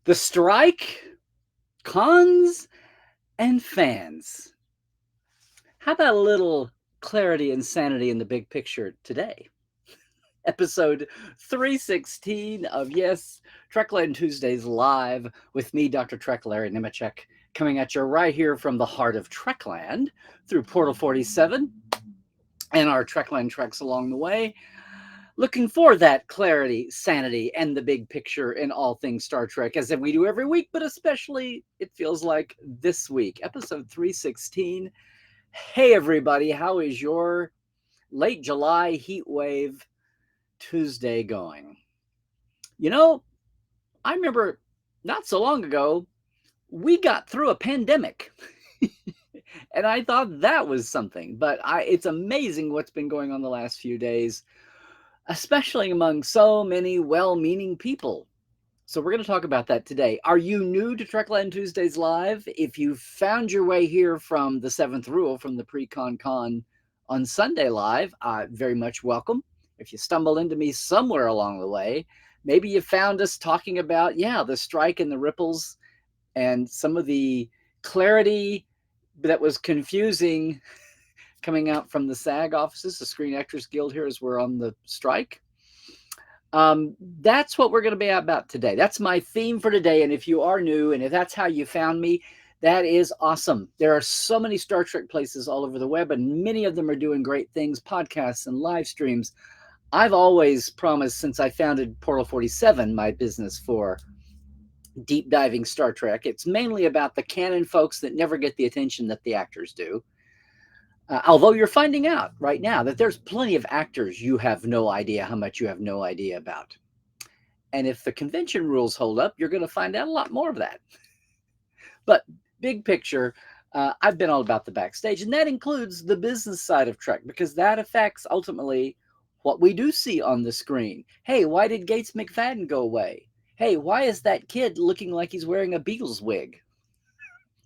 The strike, cons, and fans. How about a little clarity and sanity in the big picture today? Episode 316 of Yes, Trekland Tuesdays live with me, Dr. Trek Larry Nemecek, coming at you right here from the heart of Trekland through Portal 47 and our Trekland treks along the way. Looking for that clarity, sanity, and the big picture in all things Star Trek, as we do every week, but especially it feels like this week, episode 316. Hey, everybody, how is your late July heat wave Tuesday going? You know, I remember not so long ago, we got through a pandemic. And I thought that was something, but it's amazing what's been going on the last few days, especially among so many well-meaning people. So we're going to talk about that today. Are you new to Trekland Tuesdays Live? If you found your way here from the Seventh Rule, from the Pre-Con on Sunday Live, very much welcome. If you stumbled into me somewhere along the way, maybe you found us talking about, the strike and the ripples and some of the clarity that was confusing coming out from the SAG offices, the Screen Actors Guild here, as we're on the strike. That's what we're going to be about today. That's my theme for today. And if you are new, and if that's how you found me, that is awesome. There are so many Star Trek places all over the web, and many of them are doing great things, podcasts and live streams. I've always promised, since I founded Portal 47, my business for deep diving Star Trek, it's mainly about the canon folks that never get the attention that the actors do. Although you're finding out right now that there's plenty of actors you have no idea how much you have no idea about. And if the convention rules hold up, you're going to find out a lot more of that. But big picture, I've been all about the backstage, and that includes the business side of Trek, because that affects ultimately what we do see on the screen. Hey, why did Gates McFadden go away? Hey, why is that kid looking like he's wearing a Beatles wig?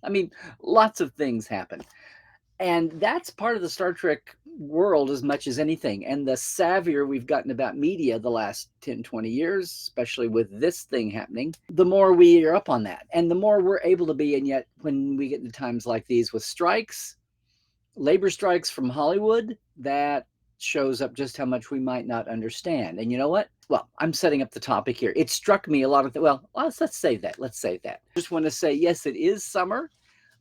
I mean, lots of things happen. And that's part of the Star Trek world as much as anything. And the savvier we've gotten about media the last 10, 20 years, especially with this thing happening, the more we are up on that and the more we're able to be. And yet when we get to times like these with strikes, labor strikes from Hollywood, that shows up just how much we might not understand. And you know what? Well, I'm setting up the topic here. It struck me a lot of, let's save that. Let's save that. I just want to say, yes, it is summer.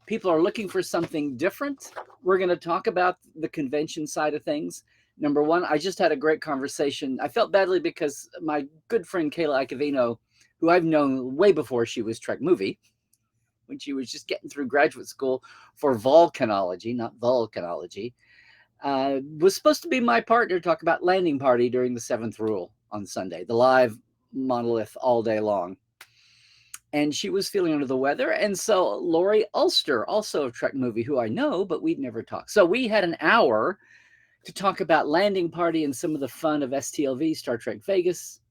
People are looking for something different. We're going to talk about the convention side of things. Number one, I just had a great conversation. I felt badly because my good friend Kayla Iacovino, who I've known way before she was Trek Movie, when she was just getting through graduate school for volcanology, not volcanology, was supposed to be my partner to talk about Landing Party during the Seventh Rule on Sunday, the live monolith all day long. And she was feeling under the weather. And so Lori Ulster, also of Trek Movie, who I know, but we'd never talked. So we had an hour to talk about Landing Party and some of the fun of STLV, Star Trek Vegas.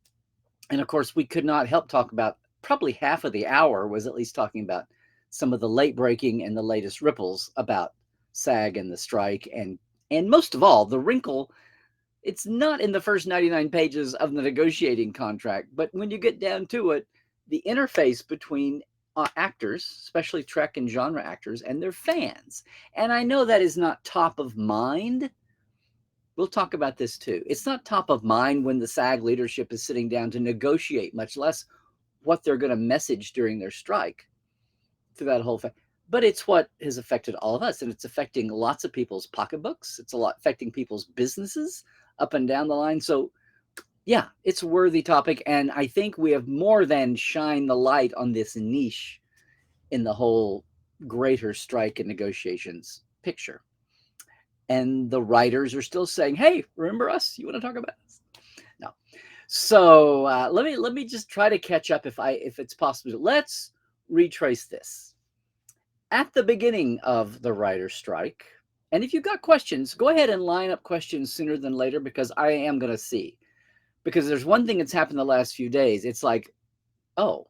And of course, we could not help talk about, probably half of the hour was at least talking about some of the late breaking and the latest ripples about SAG and the strike. And most of all, the wrinkle, it's not in the first 99 pages of the negotiating contract, but when you get down to it, the interface between actors, especially Trek and genre actors, and their fans. And I know that is not top of mind. We'll talk about this too. It's not top of mind when the SAG leadership is sitting down to negotiate, much less what they're going to message during their strike through that whole thing. But it's what has affected all of us, and it's affecting lots of people's pocketbooks. It's affecting people's businesses up and down the line. So yeah, it's a worthy topic, and I think we have more than shined the light on this niche in the whole greater strike and negotiations picture. And the writers are still saying, hey, remember us? You want to talk about this? No. So let me just try to catch up if it's possible. Let's retrace this. At the beginning of the writer's strike, and if you've got questions, go ahead and line up questions sooner than later, because I am going to see. Because there's one thing that's happened the last few days. It's like, oh,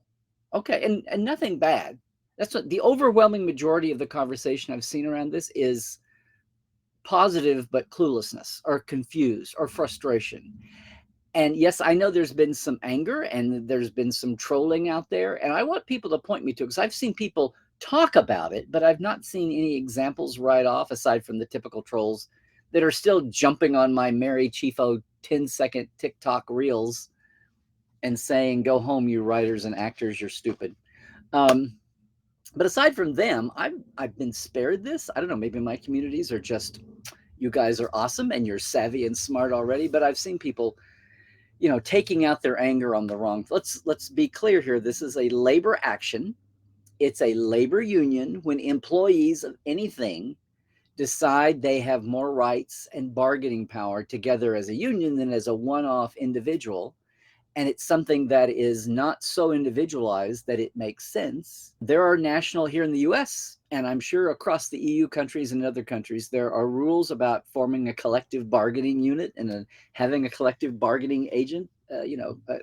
okay. And nothing bad. That's what the overwhelming majority of the conversation I've seen around this is positive, but cluelessness or confused or frustration. And yes, I know there's been some anger and there's been some trolling out there. And I want people to point me to it because I've seen people talk about it, but I've not seen any examples right off aside from the typical trolls that are still jumping on my Mary Chiefo 10-second TikTok reels and saying, "Go home, you writers and actors, you're stupid." Um, but aside from them, I've been spared this. I don't know, maybe my communities are just, you guys are awesome and you're savvy and smart already. But I've seen people, taking out their anger on the wrong. Let's be clear here. This is a labor action. It's a labor union. When employees of anything decide they have more rights and bargaining power together as a union than as a one-off individual, and it's something that is not so individualized that it makes sense. There are national here in the US, and I'm sure across the EU countries and other countries, there are rules about forming a collective bargaining unit and having a collective bargaining agent,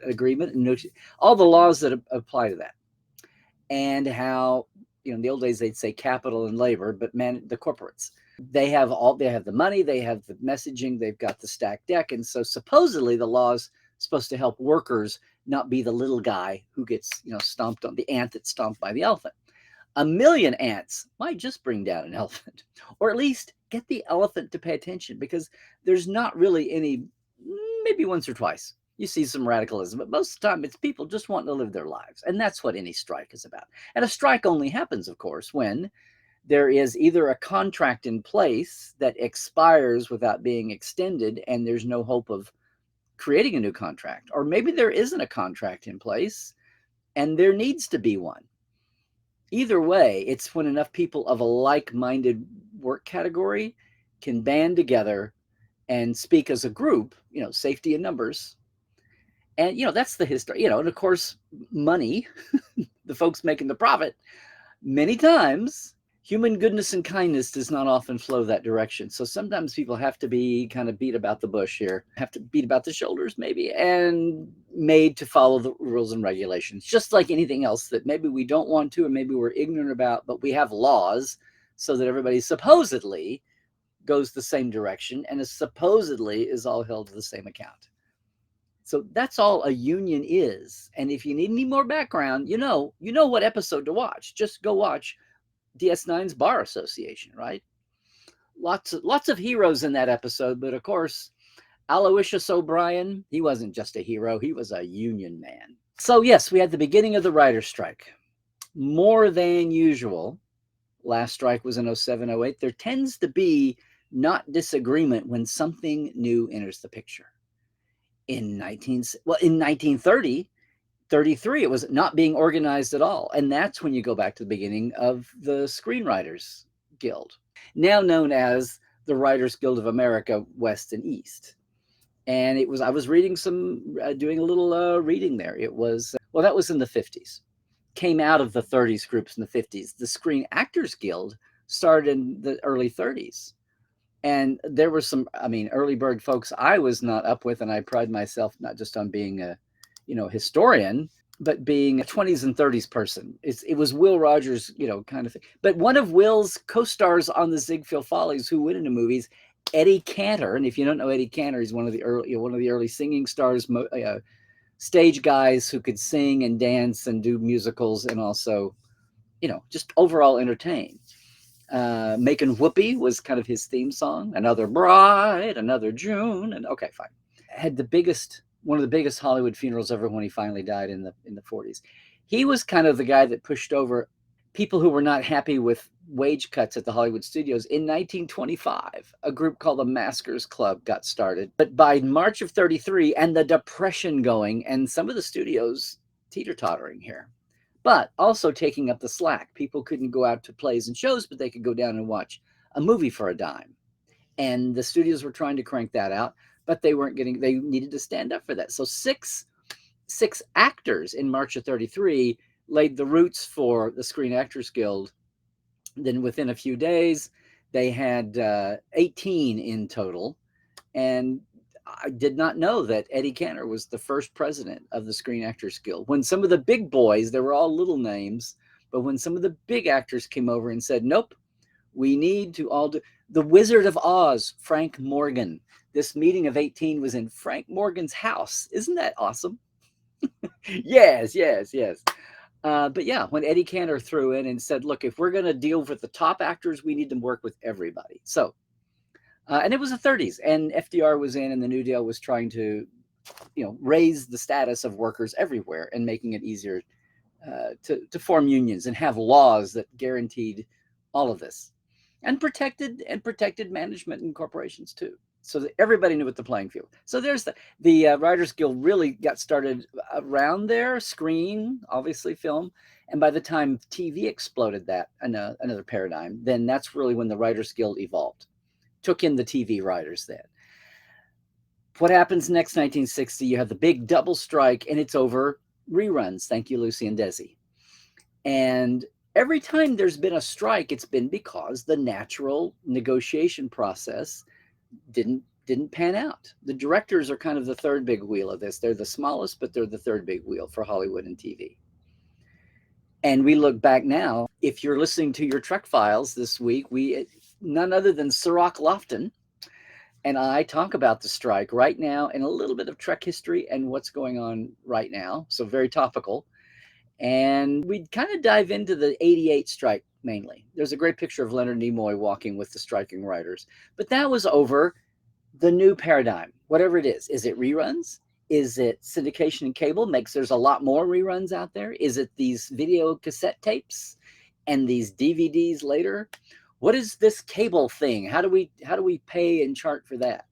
agreement, and all the laws that apply to that. And how, in the old days, they'd say capital and labor, but the corporates, they have the money, they have the messaging, they've got the stacked deck. And so supposedly the laws supposed to help workers not be the little guy who gets, stomped on, the ant that's stomped by the elephant. A million ants might just bring down an elephant, or at least get the elephant to pay attention, because there's not really any, maybe once or twice you see some radicalism, but most of the time it's people just wanting to live their lives. And that's what any strike is about. And a strike only happens, of course, when there is either a contract in place that expires without being extended and there's no hope of creating a new contract, or maybe there isn't a contract in place and there needs to be one. Either way, it's when enough people of a like-minded work category can band together and speak as a group, safety in numbers. And, that's the history, and of course, money, the folks making the profit, many times human goodness and kindness does not often flow that direction. So sometimes people have to be kind of beat about the bush here, have to beat about the shoulders maybe, and made to follow the rules and regulations, just like anything else that maybe we don't want to, or maybe we're ignorant about, but we have laws so that everybody supposedly goes the same direction and is supposedly is all held to the same account. So that's all a union is. And if you need any more background, you know what episode to watch. Just go watch DS9's Bar Association, right? Lots of heroes in that episode, but of course, Aloysius O'Brien, he wasn't just a hero, he was a union man. So yes, we had the beginning of the writer's strike. More than usual. Last strike was in 07-08. There tends to be not disagreement when something new enters the picture. In 1930, 33, it was not being organized at all. And that's when you go back to the beginning of the Screenwriters Guild, now known as the Writers Guild of America, West and East. And I was reading doing a little reading there. It was, that was in the 50s. Came out of the 30s groups in the 50s. The Screen Actors Guild started in the early 30s. And there were some, early bird folks I was not up with, and I pride myself not just on being a, historian, but being a 20s and 30s person. It was Will Rogers, kind of thing. But one of Will's co-stars on the Ziegfeld Follies who went into movies, Eddie Cantor, and if you don't know Eddie Cantor, he's one of the early singing stars, stage guys who could sing and dance and do musicals and also, just overall entertain. Making Whoopee was kind of his theme song. Another Bride, Another June, and okay, fine. Had one of the biggest Hollywood funerals ever when he finally died in the 40s. He was kind of the guy that pushed over people who were not happy with wage cuts at the Hollywood studios. In 1925, a group called the Maskers Club got started. But by March of 33, and the Depression going, and some of the studios teeter-tottering here, but also taking up the slack. People couldn't go out to plays and shows, but they could go down and watch a movie for a dime. And the studios were trying to crank that out, but they needed to stand up for that. So six actors in March of 33 laid the roots for the Screen Actors Guild. Then within a few days, they had 18 in total. And I did not know that Eddie Cantor was the first president of the Screen Actors Guild. When some of the big boys, they were all little names, but when some of the big actors came over and said, nope, we need to all do, the Wizard of Oz, Frank Morgan, This meeting of 18 was in Frank Morgan's house. Isn't that awesome? Yes, yes, yes. But yeah, when Eddie Cantor threw in and said, look, if we're going to deal with the top actors, we need to work with everybody. So, and it was the 30s, and FDR was in, and the New Deal was trying to, raise the status of workers everywhere and making it easier to form unions and have laws that guaranteed all of this, and protected management and corporations too, so that everybody knew what the playing field. So there's the Writers Guild really got started around there. Screen, obviously, film, and by the time TV exploded that another paradigm, then that's really when the Writers Guild evolved, took in the TV writers then. What happens next, 1960, you have the big double strike, and it's over reruns. Thank you, Lucy and Desi. And every time there's been a strike, it's been because the natural negotiation process didn't pan out. The directors are kind of the third big wheel of this. They're the smallest, but they're the third big wheel for Hollywood and TV. And we look back now, if you're listening to your Trek Files this week, none other than Cirroc Lofton and I talk about the strike right now and a little bit of Trek history and what's going on right now. So very topical. And we kind of dive into the 88 strike mainly. There's a great picture of Leonard Nimoy walking with the striking writers. But that was over the new paradigm, whatever it is. Is it reruns? Is it syndication and cable? There's a lot more reruns out there. Is it these video cassette tapes and these DVDs later? What is this cable thing? How do we pay and chart for that?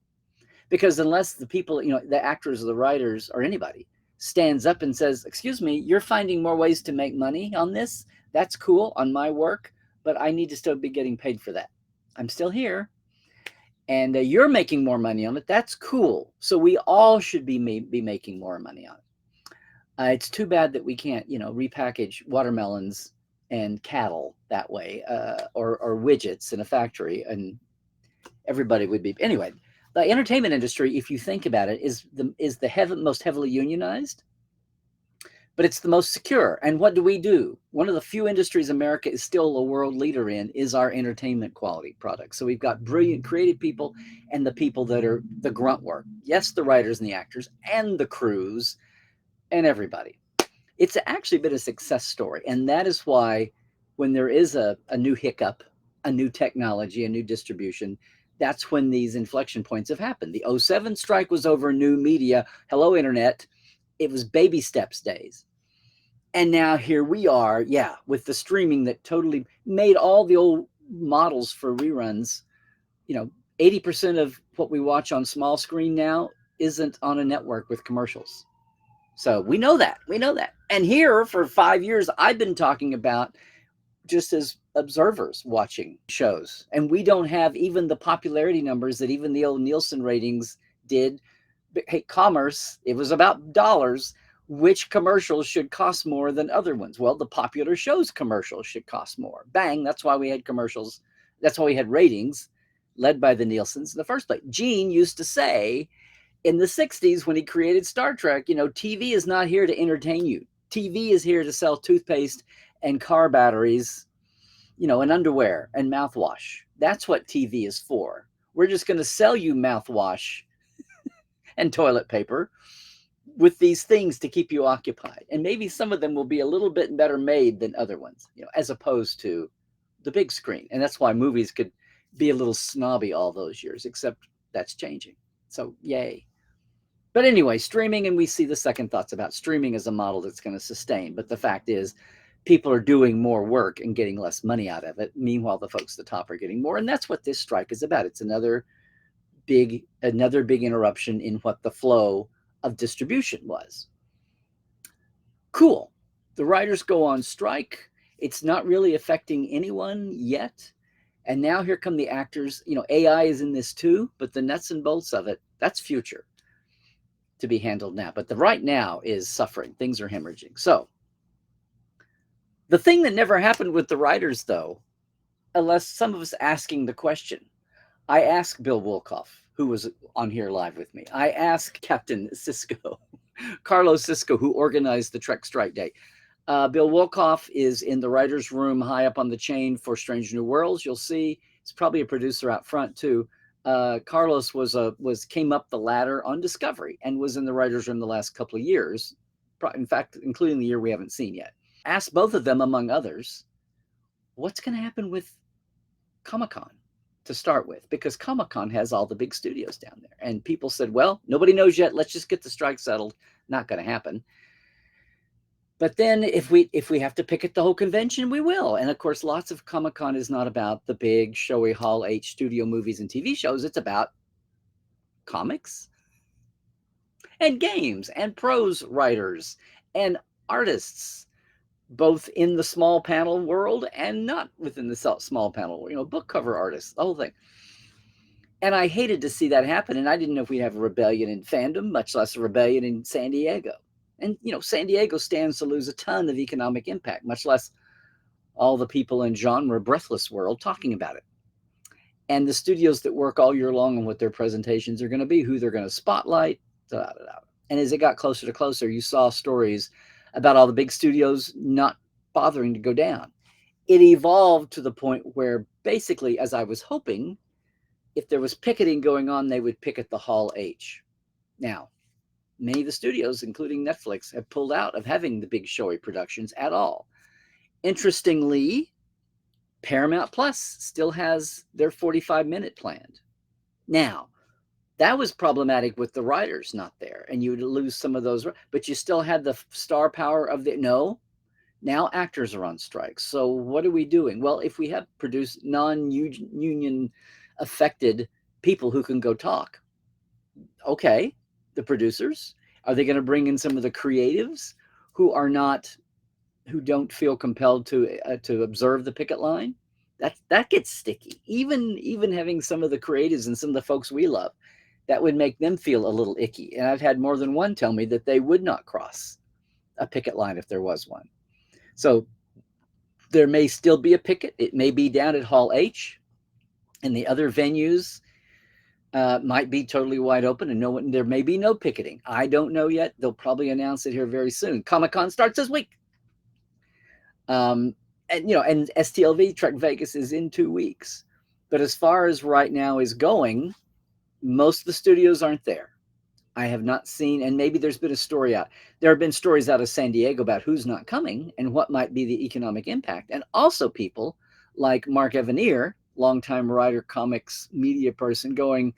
Because unless the people, the actors or the writers or anybody stands up and says, excuse me, you're finding more ways to make money on this. That's cool on my work, but I need to still be getting paid for that. I'm still here. And you're making more money on it. That's cool. So we all should be making more money on it. It's too bad that we can't, repackage watermelons and cattle that way, or widgets in a factory, and everybody would be. Anyway, the entertainment industry, if you think about it, is the most heavily unionized, but it's the most secure. And what do? One of the few industries America is still a world leader in is our entertainment quality products. So we've got brilliant creative people and the people that are the grunt work. Yes, the writers and the actors and the crews and everybody. It's actually been a success story. And that is why when there is a new hiccup, a new technology, a new distribution, that's when these inflection points have happened. The 07 strike was over new media. Hello, Internet. It was baby steps days. And now here we are, with the streaming that totally made all the old models for reruns. 80% of what we watch on small screen now isn't on a network with commercials. So we know that. And here for 5 years, I've been talking about just as observers watching shows. And we don't have even the popularity numbers that even the old Nielsen ratings did. But, hey, commerce, it was about dollars. Which commercials should cost more than other ones? Well, the popular shows commercials should cost more. Bang, that's why we had commercials. That's why we had ratings led by the Nielsens in the first place. Gene used to say, in the 60s, when he created Star Trek, TV is not here to entertain you. TV is here to sell toothpaste and car batteries, and underwear and mouthwash. That's what TV is for. We're just going to sell you mouthwash and toilet paper with these things to keep you occupied. And maybe some of them will be a little bit better made than other ones, as opposed to the big screen. And that's why movies could be a little snobby all those years, except that's changing. So yay. But anyway, streaming, and we see the second thoughts about streaming as a model that's going to sustain. But the fact is, people are doing more work and getting less money out of it. Meanwhile, the folks at the top are getting more. And that's what this strike is about. It's another big interruption in what the flow of distribution was. Cool. The writers go on strike. It's not really affecting anyone yet. And now here come the actors. AI is in this too, but the nuts and bolts of it, that's future to be handled now. But the right now is suffering. Things are hemorrhaging. So the thing that never happened with the writers, though, unless some of us asking the question, I asked Bill Wolkoff, who was on here live with me. I asked Captain Sisko, Carlos Sisko, who organized the Trek Strike Day. Bill Wolkoff is in the writer's room high up on the chain for Strange New Worlds. You'll see he's probably a producer out front too. Carlos came up the ladder on Discovery and was in the writers' room the last couple of years. In fact, including the year we haven't seen yet. Asked both of them, among others, what's going to happen with Comic-Con to start with, because Comic-Con has all the big studios down there. And people said, well, nobody knows yet. Let's just get the strike settled. Not going to happen. But then if we have to picket the whole convention, we will. And of course, lots of Comic-Con is not about the big, showy Hall H studio movies and TV shows. It's about comics and games and prose writers and artists, both in the small panel world and not within the small panel, book cover artists, the whole thing. And I hated to see that happen. And I didn't know if we'd have a rebellion in fandom, much less a rebellion in San Diego. And, San Diego stands to lose a ton of economic impact, much less all the people in genre breathless world talking about it. And the studios that work all year long on what their presentations are going to be, who they're going to spotlight. And as it got closer to closer, you saw stories about all the big studios not bothering to go down. It evolved to the point where basically, as I was hoping, if there was picketing going on, they would picket the Hall H. Now, many of the studios, including Netflix, have pulled out of having the big showy productions at all. Interestingly, Paramount Plus still has their 45-minute planned. Now, that was problematic with the writers not there, and you would lose some of those, but you still had the star power of now actors are on strike. So what are we doing? Well, if we have produced non-union affected people who can go talk, okay, the producers, are they going to bring in some of the creatives who don't feel compelled to observe the picket line? That gets sticky. Even having some of the creatives and some of the folks we love, that would make them feel a little icky. And I've had more than one tell me that they would not cross a picket line if there was one. So there may still be a picket. It may be down at Hall H, and the other venues might be totally wide open, and there may be no picketing. I don't know yet. They'll probably announce it here very soon. Comic-Con starts this week. And STLV Trek Vegas is in 2 weeks. But as far as right now is going, most of the studios aren't there. I have not seen, and maybe there's been a story out. There have been stories out of San Diego about who's not coming and what might be the economic impact. And also people like Mark Evanier, longtime writer, comics, media person, going,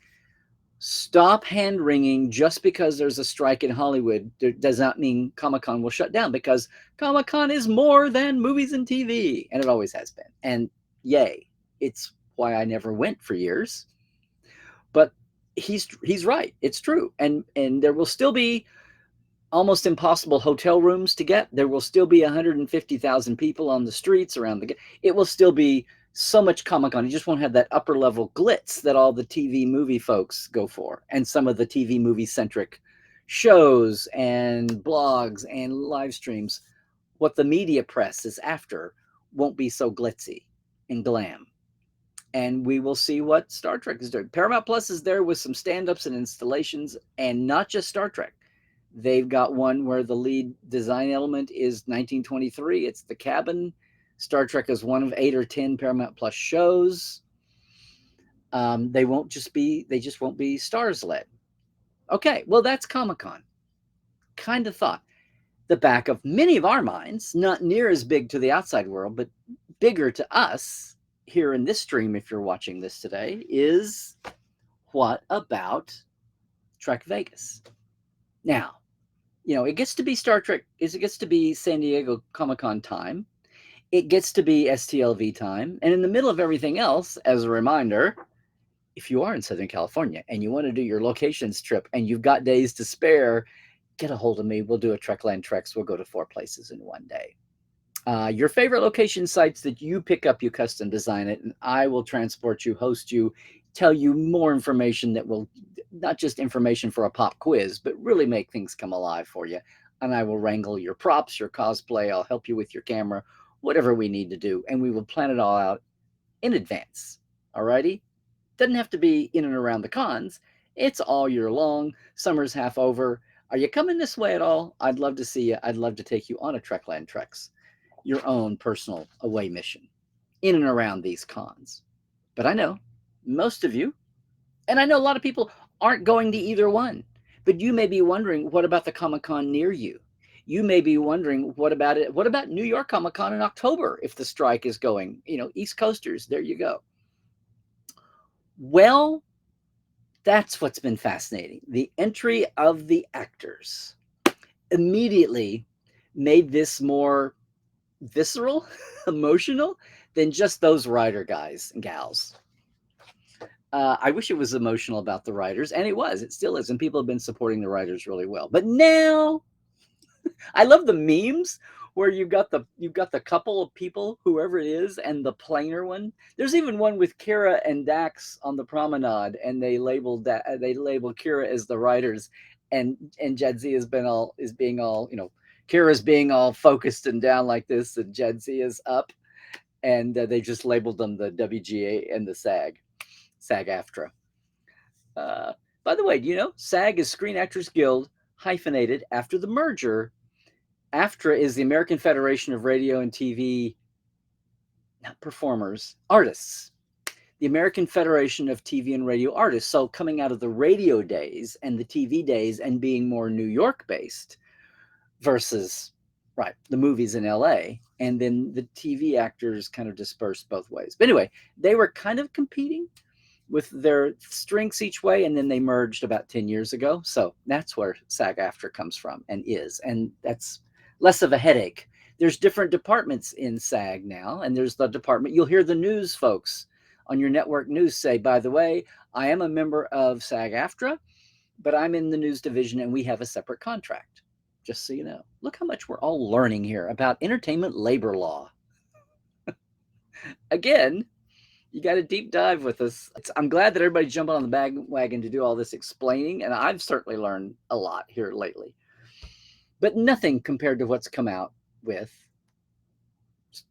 stop hand-wringing just because there's a strike in Hollywood. Does not mean Comic-Con will shut down, because Comic-Con is more than movies and TV, and it always has been. And yay, it's why I never went for years. But he's right. It's true. And there will still be almost impossible hotel rooms to get. There will still be 150,000 people on the streets around it will still be so much Comic-Con. You just won't have that upper level glitz that all the TV movie folks go for, and some of the TV movie centric shows and blogs and live streams. What the media press is after won't be so glitzy and glam. And we will see what Star Trek is doing. Paramount Plus is there with some stand-ups and installations, and not just Star Trek. They've got one where the lead design element is 1923. It's the cabin. Star Trek is one of 8 or 10 Paramount Plus shows. They just won't be stars led. Okay, well, that's Comic-Con. Kind of thought. The back of many of our minds, not near as big to the outside world, but bigger to us here in this stream, if you're watching this today, is what about Trek Vegas? Now, it gets to be Star Trek, it gets to be San Diego Comic-Con time. It gets to be STLV time. And in the middle of everything else, as a reminder, if you are in Southern California and you want to do your locations trip and you've got days to spare, get a hold of me. We'll do a Trekland Treks. We'll go to 4 places in one day. Your favorite location sites that you pick up, you custom design it, and I will transport you, host you, tell you more information that will, not just information for a pop quiz, but really make things come alive for you. And I will wrangle your props, your cosplay. I'll help you with your camera, whatever we need to do. And we will plan it all out in advance. All righty? Doesn't have to be in and around the cons. It's all year long. Summer's half over. Are you coming this way at all? I'd love to see you. I'd love to take you on a Trekland Treks, your own personal away mission in and around these cons. But I know most of you And I know a lot of people aren't going to either one, but you may be wondering, what about the Comic-Con near you? You may be wondering, what about it? What about New York Comic-Con in October if the strike is going? East Coasters, there you go. Well, that's what's been fascinating. The entry of the actors immediately made this more visceral, emotional than just those writer guys and gals. I wish it was emotional about the writers, and it was. It still is, and people have been supporting the writers really well. But now, I love the memes where you've got the couple of people, whoever it is, and the plainer one. There's even one with Kira and Dax on the promenade, and they label Kira as the writers, and Jadzia is being all Kira's being all focused and down like this, and Jadzia is up, and they just labeled them the WGA and the SAG-AFTRA. By the way, do you know SAG is Screen Actors Guild hyphenated after the merger. AFTRA is the American Federation of Radio and TV, not performers, artists. The American Federation of TV and Radio Artists. So coming out of the radio days and the TV days and being more New York based versus, right, the movies in LA. And then the TV actors kind of dispersed both ways. But anyway, they were kind of competing with their strengths each way, and then they merged about 10 years ago. So that's where SAG-AFTRA comes from and is. And that's less of a headache. There's different departments in SAG now, and there's the department. You'll hear the news folks on your network news say, by the way, I am a member of SAG-AFTRA, but I'm in the news division and we have a separate contract. Just so you know. Look how much we're all learning here about entertainment labor law. Again, you got to deep dive with us. I'm glad that everybody's jumping on the bandwagon to do all this explaining, and I've certainly learned a lot here lately. But nothing compared to what's come out with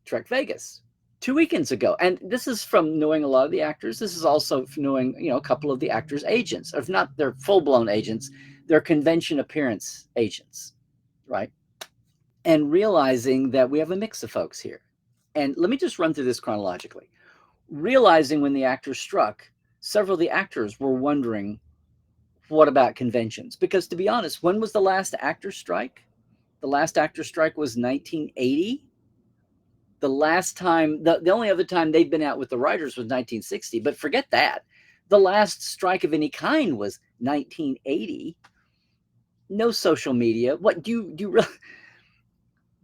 Trek Vegas 2 weekends ago. And this is from knowing a lot of the actors. This is also from knowing, a couple of the actors' agents. If not their full-blown agents, they're convention appearance agents, right? And realizing that we have a mix of folks here. And let me just run through this chronologically. Realizing when the actors struck, several of the actors were wondering, what about conventions? Because to be honest, when was the last actor strike? The last actor strike was 1980. The last time, the only other time they'd been out with the writers was 1960, but forget that. The last strike of any kind was 1980. No social media. What do you really?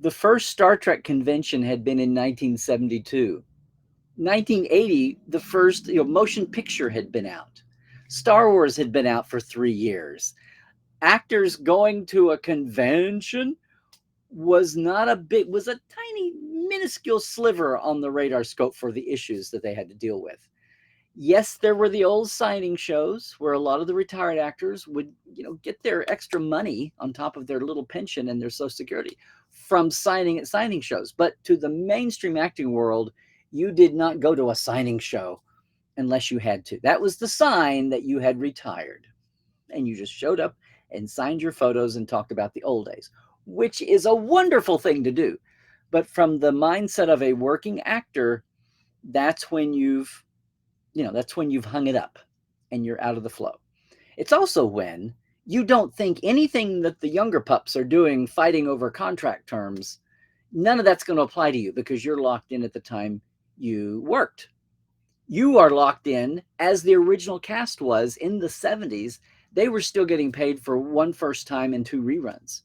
The first Star Trek convention had been in 1972. 1980, the first motion picture had been out. Star Wars had been out for 3 years. Actors going to a convention was a tiny, minuscule sliver on the radar scope for the issues that they had to deal with. Yes, there were the old signing shows where a lot of the retired actors would, get their extra money on top of their little pension and their Social Security from signing at signing shows. But to the mainstream acting world, you did not go to a signing show unless you had to. That was the sign that you had retired. And you just showed up and signed your photos and talked about the old days, which is a wonderful thing to do. But from the mindset of a working actor, that's when you've hung it up and you're out of the flow. It's also when you don't think anything that the younger pups are doing, fighting over contract terms, none of that's going to apply to you because you're locked in at the time you worked. You are locked in as the original cast was in the 70s. They were still getting paid for one first time and 2 reruns.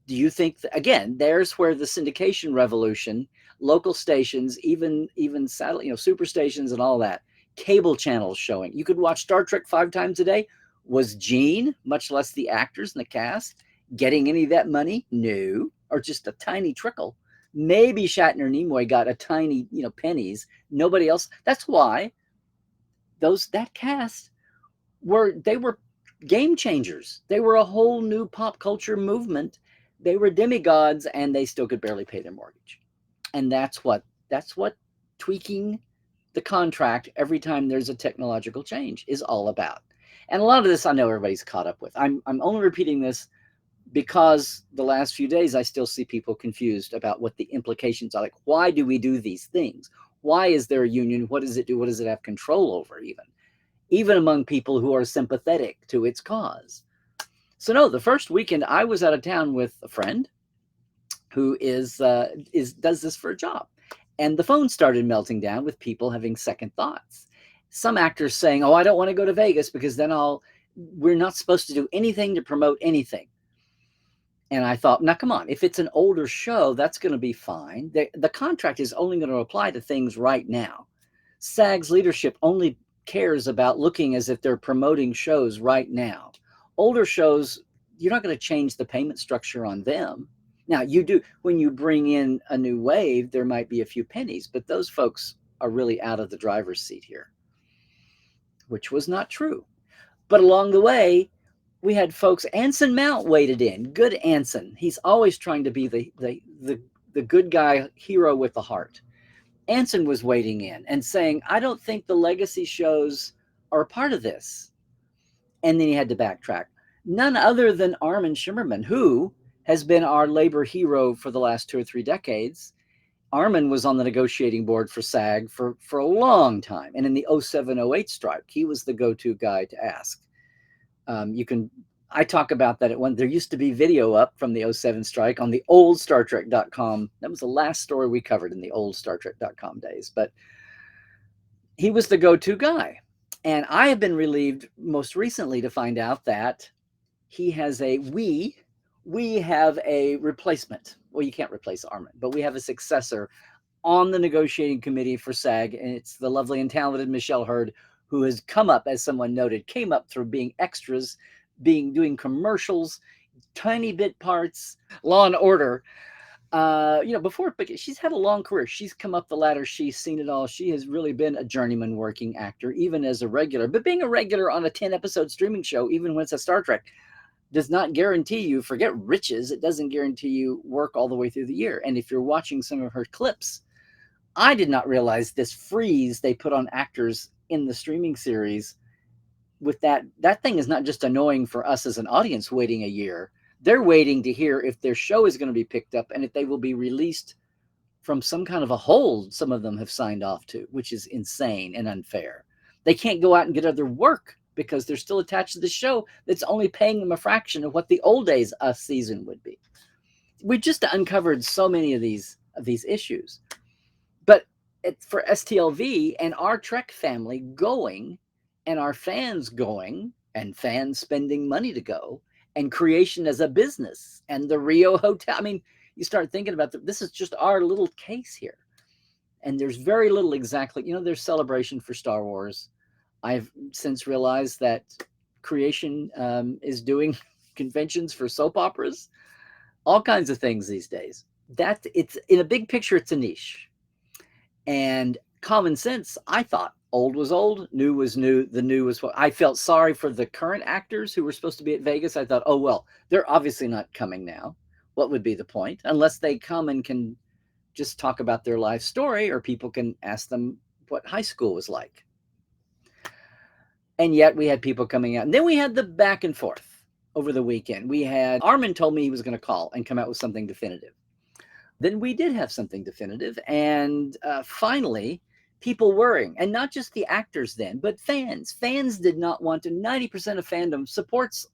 Do you think again, there's where the syndication revolution, local stations, even satellite, super stations and all that, cable channels showing. You could watch Star Trek 5 times a day. Was Gene, much less the actors and the cast, getting any of that money? No, or just a tiny trickle. Maybe Shatner and Nimoy got a tiny, pennies. Nobody else. That's why that cast were game changers. They were a whole new pop culture movement. They were demigods, and they still could barely pay their mortgage. And that's what tweaking the contract every time there's a technological change is all about. And a lot of this I know everybody's caught up with. I'm only repeating this because the last few days I still see people confused about what the implications are. Like, why do we do these things? Why is there a union? What does it do? What does it have control over even? even among people who are sympathetic to its cause. So no, the first weekend I was out of town with a friend who does this for a job. And the phone started melting down with people having second thoughts. Some actors saying, "Oh, I don't want to go to Vegas because then we're not supposed to do anything to promote anything." And I thought, now come on, if it's an older show, that's going to be fine. The contract is only going to apply to things right now. SAG's leadership only cares about looking as if they're promoting shows right now. Older shows, you're not going to change the payment structure on them. Now, you do, when you bring in a new wave, there might be a few pennies, but those folks are really out of the driver's seat here, which was not true. But along the way, we had folks. Anson Mount waded in. Good Anson. He's always trying to be the good guy, hero with the heart. Anson was wading in and saying, "I don't think the legacy shows are a part of this." And then he had to backtrack. None other than Armin Shimmerman, who has been our labor hero for the last 2 or 3 decades. Armin was on the negotiating board for SAG for a long time. And in the 07-08 strike, he was the go-to guy to ask. I talk about that there used to be video up from the 07 strike on the old StarTrek.com. That was the last story we covered in the old StarTrek.com days. But he was the go-to guy. And I have been relieved most recently to find out that we have a replacement. Well, you can't replace Armin, but we have a successor on the negotiating committee for SAG. And it's the lovely and talented Michelle Hurd, who has come up, as someone noted, came up through being extras, doing commercials, tiny bit parts, Law and Order. Before, but she's had a long career. She's come up the ladder. She's seen it all. She has really been a journeyman working actor, even as a regular. But being a regular on a 10-episode streaming show, even when it's a Star Trek, does not guarantee you, forget riches, it doesn't guarantee you work all the way through the year. And if you're watching some of her clips, I did not realize this freeze they put on actors in the streaming series. With that thing is not just annoying for us as an audience waiting a year. They're waiting to hear if their show is going to be picked up and if they will be released from some kind of a hold some of them have signed off to, which is insane and unfair. They can't go out and get other work because they're still attached to the show that's only paying them a fraction of what the old days a season would be. We just uncovered so many of these issues. But for STLV and our Trek family going, and our fans going, and fans spending money to go, and creation as a business, and the Rio Hotel. I mean, you start thinking about this is just our little case here. And there's very little exactly, there's celebration for Star Wars. I've since realized that creation is doing conventions for soap operas, all kinds of things these days. It's in a big picture, it's a niche. And common sense, I thought, old was old, new was new, the new was what. I felt sorry for the current actors who were supposed to be at Vegas. I thought, oh, well, they're obviously not coming now. What would be the point? Unless they come and can just talk about their life story, or people can ask them what high school was like. And yet we had people coming out. And then we had the back and forth over the weekend. Armin told me he was going to call and come out with something definitive. Then we did have something definitive. And finally, people worrying, and not just the actors then, but fans. Fans did not want to. 90% of fandom supports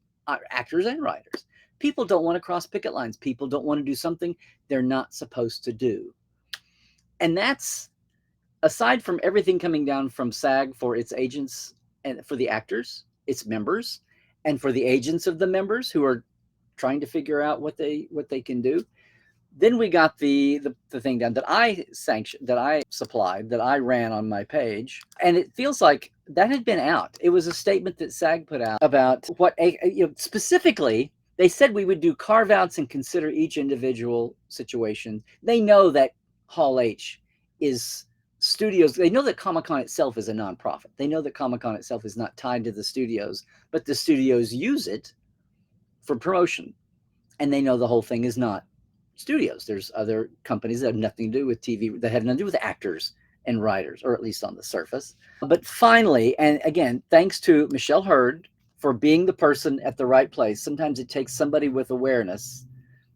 actors and writers. People don't want to cross picket lines. People don't want to do something they're not supposed to do. And that's, aside from everything coming down from SAG for its agents and for the actors, its members, and for the agents of the members who are trying to figure out what they can do. Then we got the thing down that I sanctioned, that I supplied, that I ran on my page. And it feels like that had been out. It was a statement that SAG put out about what, specifically, they said we would do carve-outs and consider each individual situation. They know that Hall H is studios. They know that Comic-Con itself is a nonprofit. They know that Comic-Con itself is not tied to the studios, but the studios use it for promotion. And they know the whole thing is not studios. There's other companies that have nothing to do with TV, that have nothing to do with actors and writers, or at least on the surface. But finally, and again, thanks to Michelle Hurd for being the person at the right place. Sometimes it takes somebody with awareness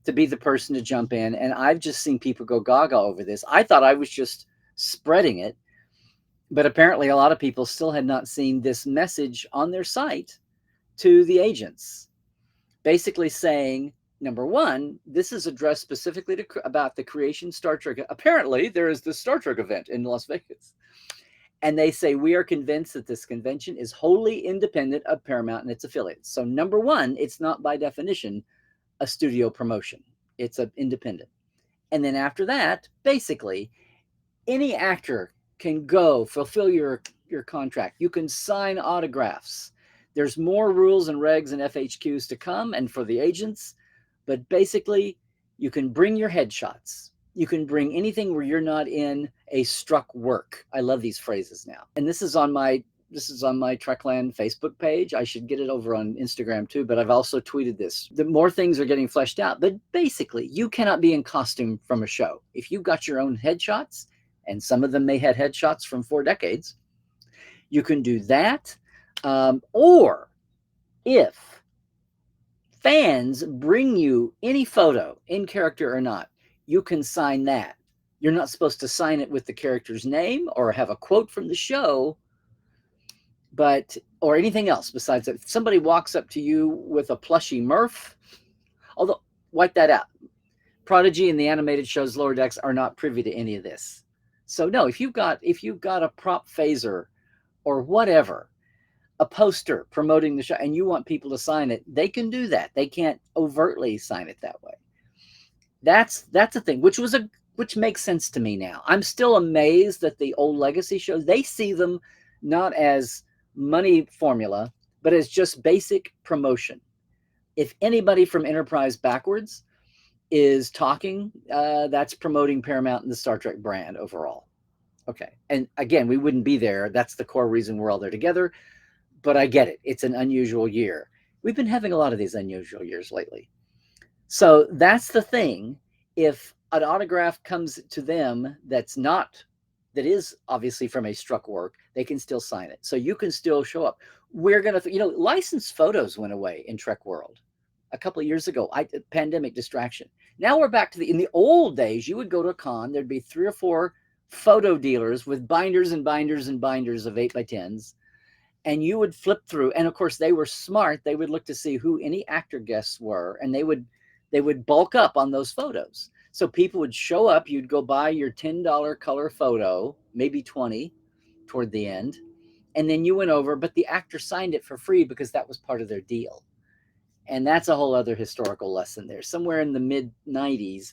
to be the person to jump in. And I've just seen people go gaga over this. I thought I was just spreading it. But apparently, a lot of people still had not seen this message on their site to the agents, basically saying, number one, this is addressed specifically about the creation Star Trek. Apparently, there is this Star Trek event in Las Vegas. And they say, we are convinced that this convention is wholly independent of Paramount and its affiliates. So, number one, it's not by definition a studio promotion, it's an independent. And then after that, basically, any actor can go fulfill your contract. You can sign autographs. There's more rules and regs and FHQs to come, and for the agents, but basically, you can bring your headshots. You can bring anything where you're not in a struck work. I love these phrases now. And this is on my Trekland Facebook page. I should get it over on Instagram too, but I've also tweeted this. The more things are getting fleshed out, but basically, you cannot be in costume from a show. If you've got your own headshots, and some of them may have headshots from 4 decades, you can do that. Or if fans bring you any photo, in character or not, you can sign that. You're not supposed to sign it with the character's name or have a quote from the show, but or anything else besides that. If somebody walks up to you with a plushy Murph, although wipe that out. Prodigy and the animated shows Lower Decks are not privy to any of this. So no, if you've got a prop phaser or whatever, a poster promoting the show, and you want people to sign it, they can do that. They can't overtly sign it that way. That's a thing, which makes sense to me now. I'm still amazed that the old legacy shows, they see them not as money formula, but as just basic promotion. If anybody from Enterprise backwards is talking, that's promoting Paramount and the Star Trek brand overall. Okay. And again, we wouldn't be there. That's the core reason we're all there together. But I get it. It's an unusual year. We've been having a lot of these unusual years lately. So that's the thing. If an autograph comes to them that is obviously from a struck work, they can still sign it. So you can still show up. We're going to, licensed photos went away in Trek World a couple of years ago. Pandemic distraction. Now we're back to in the old days, you would go to a con, there'd be 3 or 4 photo dealers with binders and binders and binders of 8x10s. And you would flip through. And of course, they were smart. They would look to see who any actor guests were. And they would bulk up on those photos. So people would show up. You'd go buy your $10 color photo, maybe 20 toward the end. And then you went over, but the actor signed it for free because that was part of their deal. And that's a whole other historical lesson there. Somewhere in the mid 90s,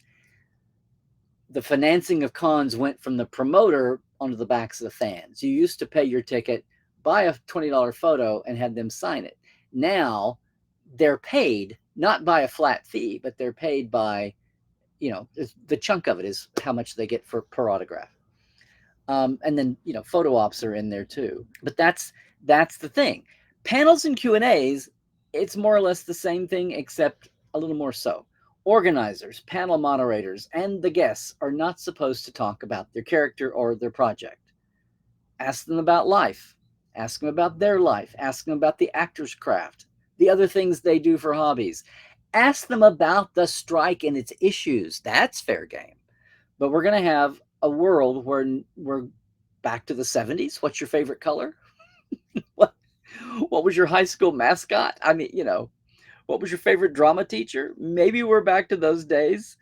the financing of cons went from the promoter onto the backs of the fans. You used to pay your ticket, buy a $20 photo, and had them sign it. Now they're paid not by a flat fee, but they're paid by, the chunk of it is how much they get per autograph. And then, photo ops are in there too. But that's the thing. Panels and Q&As, it's more or less the same thing, except a little more so. Organizers, panel moderators, and the guests are not supposed to talk about their character or their project. Ask them about life. Ask them about their life. Ask them about the actor's craft, the other things they do for hobbies. Ask them about the strike and its issues. That's fair game. But we're going to have a world where we're back to the 70s. What's your favorite color? What was your high school mascot? I mean, what was your favorite drama teacher? Maybe we're back to those days.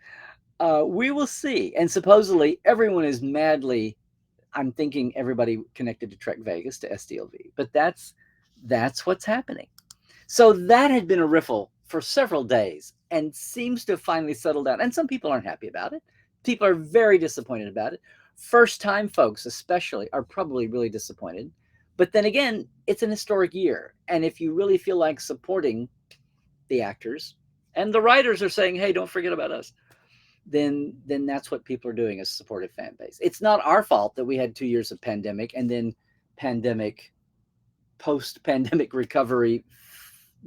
We will see. And supposedly everyone is madly, I'm thinking everybody connected to Trek Vegas, to STLV. But that's what's happening. So that had been a riffle for several days and seems to have finally settled down. And some people aren't happy about it. People are very disappointed about it. First-time folks especially are probably really disappointed. But then again, it's an historic year. And if you really feel like supporting the actors, and the writers are saying, hey, don't forget about us, then that's what people are doing as a supportive fan base. It's not our fault that we had 2 years of pandemic and then post-pandemic recovery,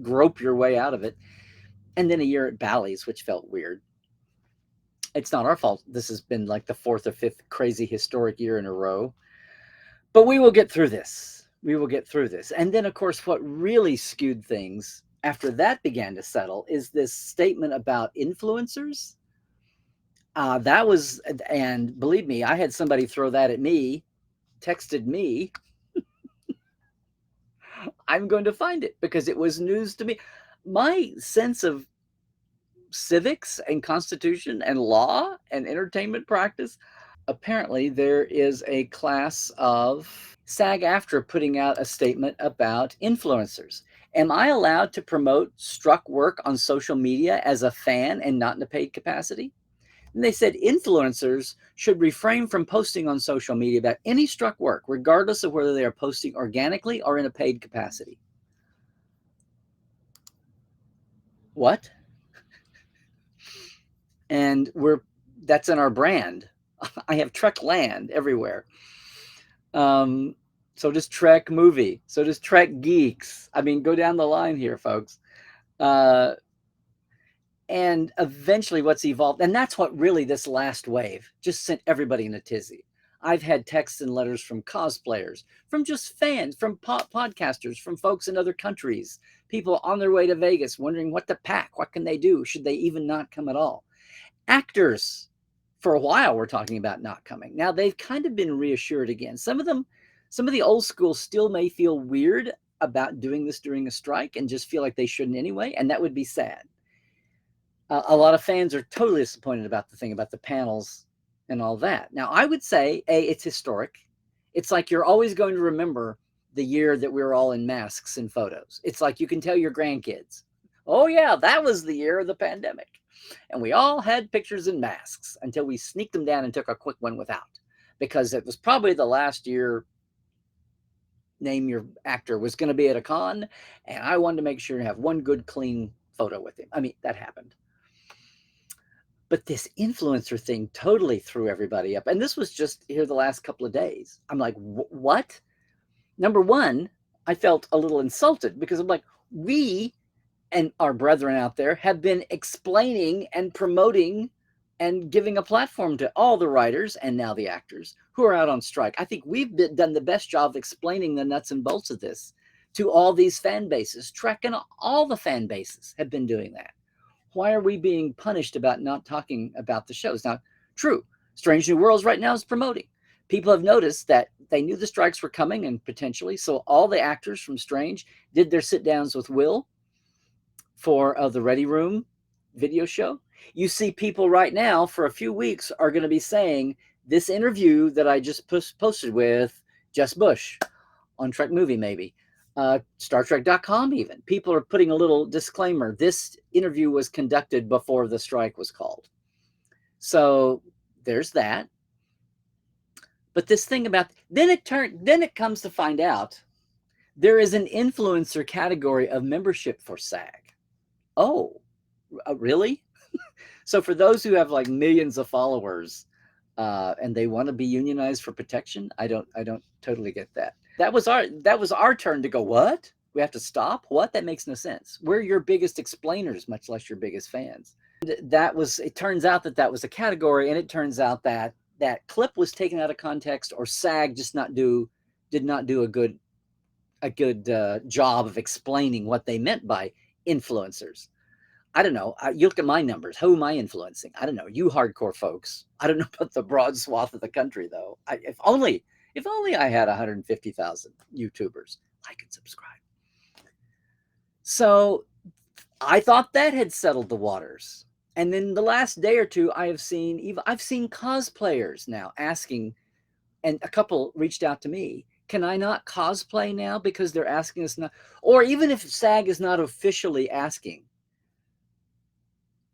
grope your way out of it, and then a year at Bally's, which felt weird. It's not our fault. This has been like the 4th or 5th crazy historic year in a row. But we will get through this. We will get through this. And then, of course, what really skewed things after that began to settle is this statement about influencers. And believe me, I had somebody throw that at me texted me, I'm going to find it because it was news to me. My sense of civics and constitution and law and entertainment practice, apparently there is a class of SAG-AFTRA putting out a statement about influencers. Am I allowed to promote struck work on social media as a fan and not in a paid capacity? And they said influencers should refrain from posting on social media about any struck work, regardless of whether they are posting organically or in a paid capacity. What? And that's in our brand. I have Trekland everywhere. So does Trek movie. So does Trek geeks. I mean, go down the line here, folks. And eventually what's evolved, and that's what really this last wave just sent everybody in a tizzy. I've had texts and letters from cosplayers, from just fans, from podcasters, from folks in other countries, people on their way to Vegas wondering what to pack, what can they do, should they even not come at all. Actors, for a while, were talking about not coming. Now they've kind of been reassured again. Some of the old school still may feel weird about doing this during a strike and just feel like they shouldn't anyway, and that would be sad. A lot of fans are totally disappointed about the thing about the panels and all that. Now, I would say, it's historic. It's like you're always going to remember the year that we were all in masks and photos. It's like you can tell your grandkids, oh yeah, that was the year of the pandemic. And we all had pictures in masks until we sneaked them down and took a quick one without, because it was probably the last year name your actor was going to be at a con, and I wanted to make sure to have one good, clean photo with him. I mean, that happened. But this influencer thing totally threw everybody up. And this was just here the last couple of days. I'm like, what? Number one, I felt a little insulted because I'm like, we and our brethren out there have been explaining and promoting and giving a platform to all the writers and now the actors who are out on strike. I think we've done the best job of explaining the nuts and bolts of this to all these fan bases. Trek and all the fan bases have been doing that. Why are we being punished about not talking about the shows? Now, true, Strange New Worlds right now is promoting. People have noticed that they knew the strikes were coming and potentially, so all the actors from Strange did their sit downs with Will for the Ready Room video show. You see people right now for a few weeks are going to be saying this interview that I just posted with Jess Bush on Trek Movie, maybe. StarTrek.com even. People are putting a little disclaimer. This interview was conducted before the strike was called. So there's that. But this thing about, then it comes to find out there is an influencer category of membership for SAG. Oh, really? So for those who have like millions of followers and they want to be unionized for protection, I don't totally get that. That was our turn to go, what? We have to stop? What? That makes no sense. We're your biggest explainers, much less your biggest fans. It turns out that was a category, and it turns out that that clip was taken out of context, or SAG just did not do a good job of explaining what they meant by influencers. I don't know. You look at my numbers. Who am I influencing? I don't know. You hardcore folks. I don't know about the broad swath of the country, though. If only I had 150,000 YouTubers, like and subscribe. So I thought that had settled the waters. And then the last day or two, I've seen cosplayers now asking, and a couple reached out to me, can I not cosplay now because they're asking us not? Or even if SAG is not officially asking,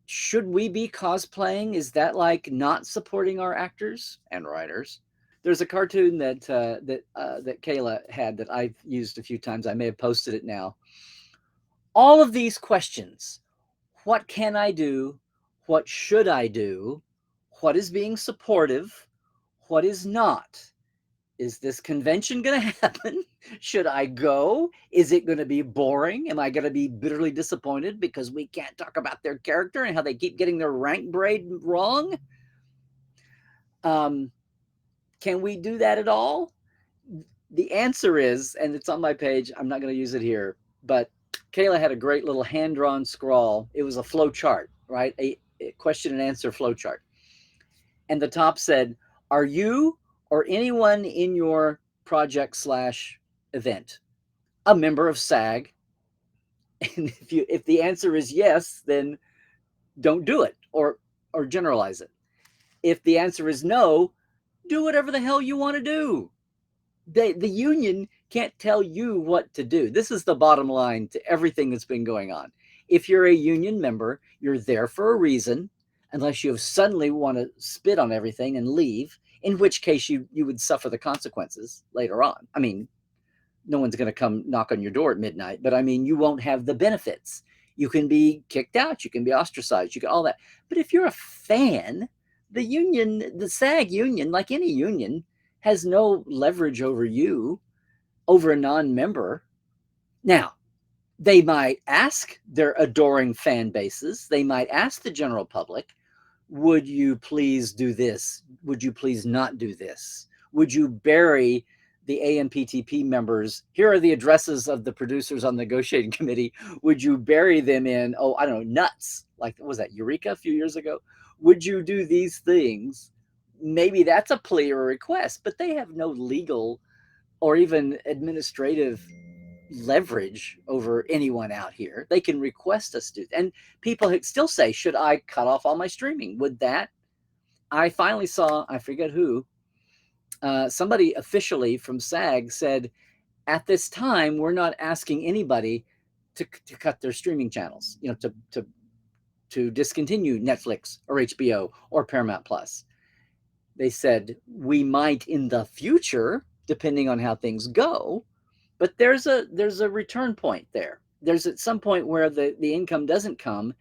should we be cosplaying? Is that like not supporting our actors and writers? There's a cartoon that Kayla had that I've used a few times. I may have posted it now. All of these questions: what can I do? What should I do? What is being supportive? What is not? Is this convention going to happen? Should I go? Is it going to be boring? Am I going to be bitterly disappointed because we can't talk about their character and how they keep getting their rank braid wrong? Can we do that at all? The answer is, and it's on my page, I'm not going to use it here, but Kayla had a great little hand-drawn scrawl. It was a flow chart, right? A question and answer flow chart. And the top said, are you or anyone in your project slash event a member of SAG? And if the answer is yes, then don't do it or generalize it. If the answer is no, do whatever the hell you want to do. The union can't tell you what to do. This is the bottom line to everything that's been going on. If you're a union member, you're there for a reason, unless you suddenly want to spit on everything and leave, in which case you would suffer the consequences later on. I mean, no one's going to come knock on your door at midnight, but I mean, you won't have the benefits. You can be kicked out, you can be ostracized, you can all that. But if you're a fan, the union, the SAG union, like any union, has no leverage over you, over a non-member. Now, they might ask their adoring fan bases, they might ask the general public, would you please do this? Would you please not do this? Would you bury the AMPTP members? Here are the addresses of the producers on the negotiating committee. Would you bury them in, oh, I don't know, nuts? Like, what was that, Eureka a few years ago? Would you do these things? Maybe that's a plea or a request, but they have no legal or even administrative leverage over anyone out here. They can request us to, and people still say, should I cut off all my streaming? Would that? I finally saw, I forget who, somebody officially from SAG said, at this time, we're not asking anybody to cut their streaming channels, to discontinue Netflix or HBO or Paramount Plus. They said, we might in the future, depending on how things go, but there's a return point there. There's at some point where the income doesn't come,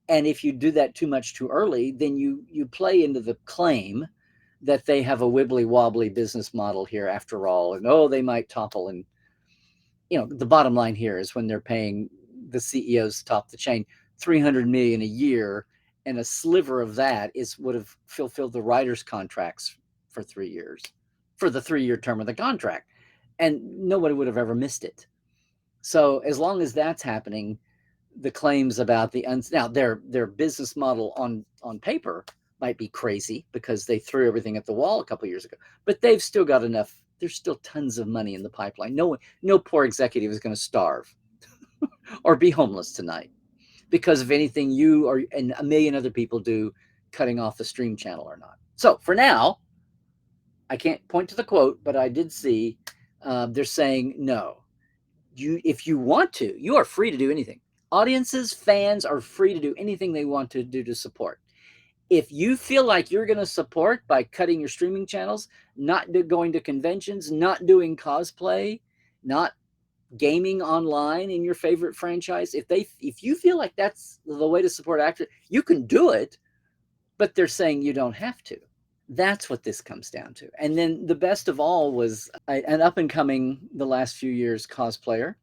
and if you do that too much too early, then you play into the claim that they have a wibbly wobbly business model here after all, and they might topple. And the bottom line here is when they're paying the CEOs top the chain $300 million a year, and a sliver of that would have fulfilled the writers' contracts for 3 years, for the 3-year term of the contract, and nobody would have ever missed it. So as long as that's happening, the claims about now their business model on paper might be crazy because they threw everything at the wall a couple of years ago, but they've still got enough. There's still tons of money in the pipeline. No poor executive is going to starve or be homeless tonight because of anything you or and a million other people do, cutting off the stream channel or not. So for now, I can't point to the quote, but I did see they're saying no. If you want to, you are free to do anything. Audiences, fans are free to do anything they want to do to support. If you feel like you're going to support by cutting your streaming channels, not going to conventions, not doing cosplay, not gaming online in your favorite franchise, if you feel like that's the way to support actors, you can do it, but they're saying you don't have to. That's what this comes down to. And then the best of all was an up-and-coming, the last few years, cosplayer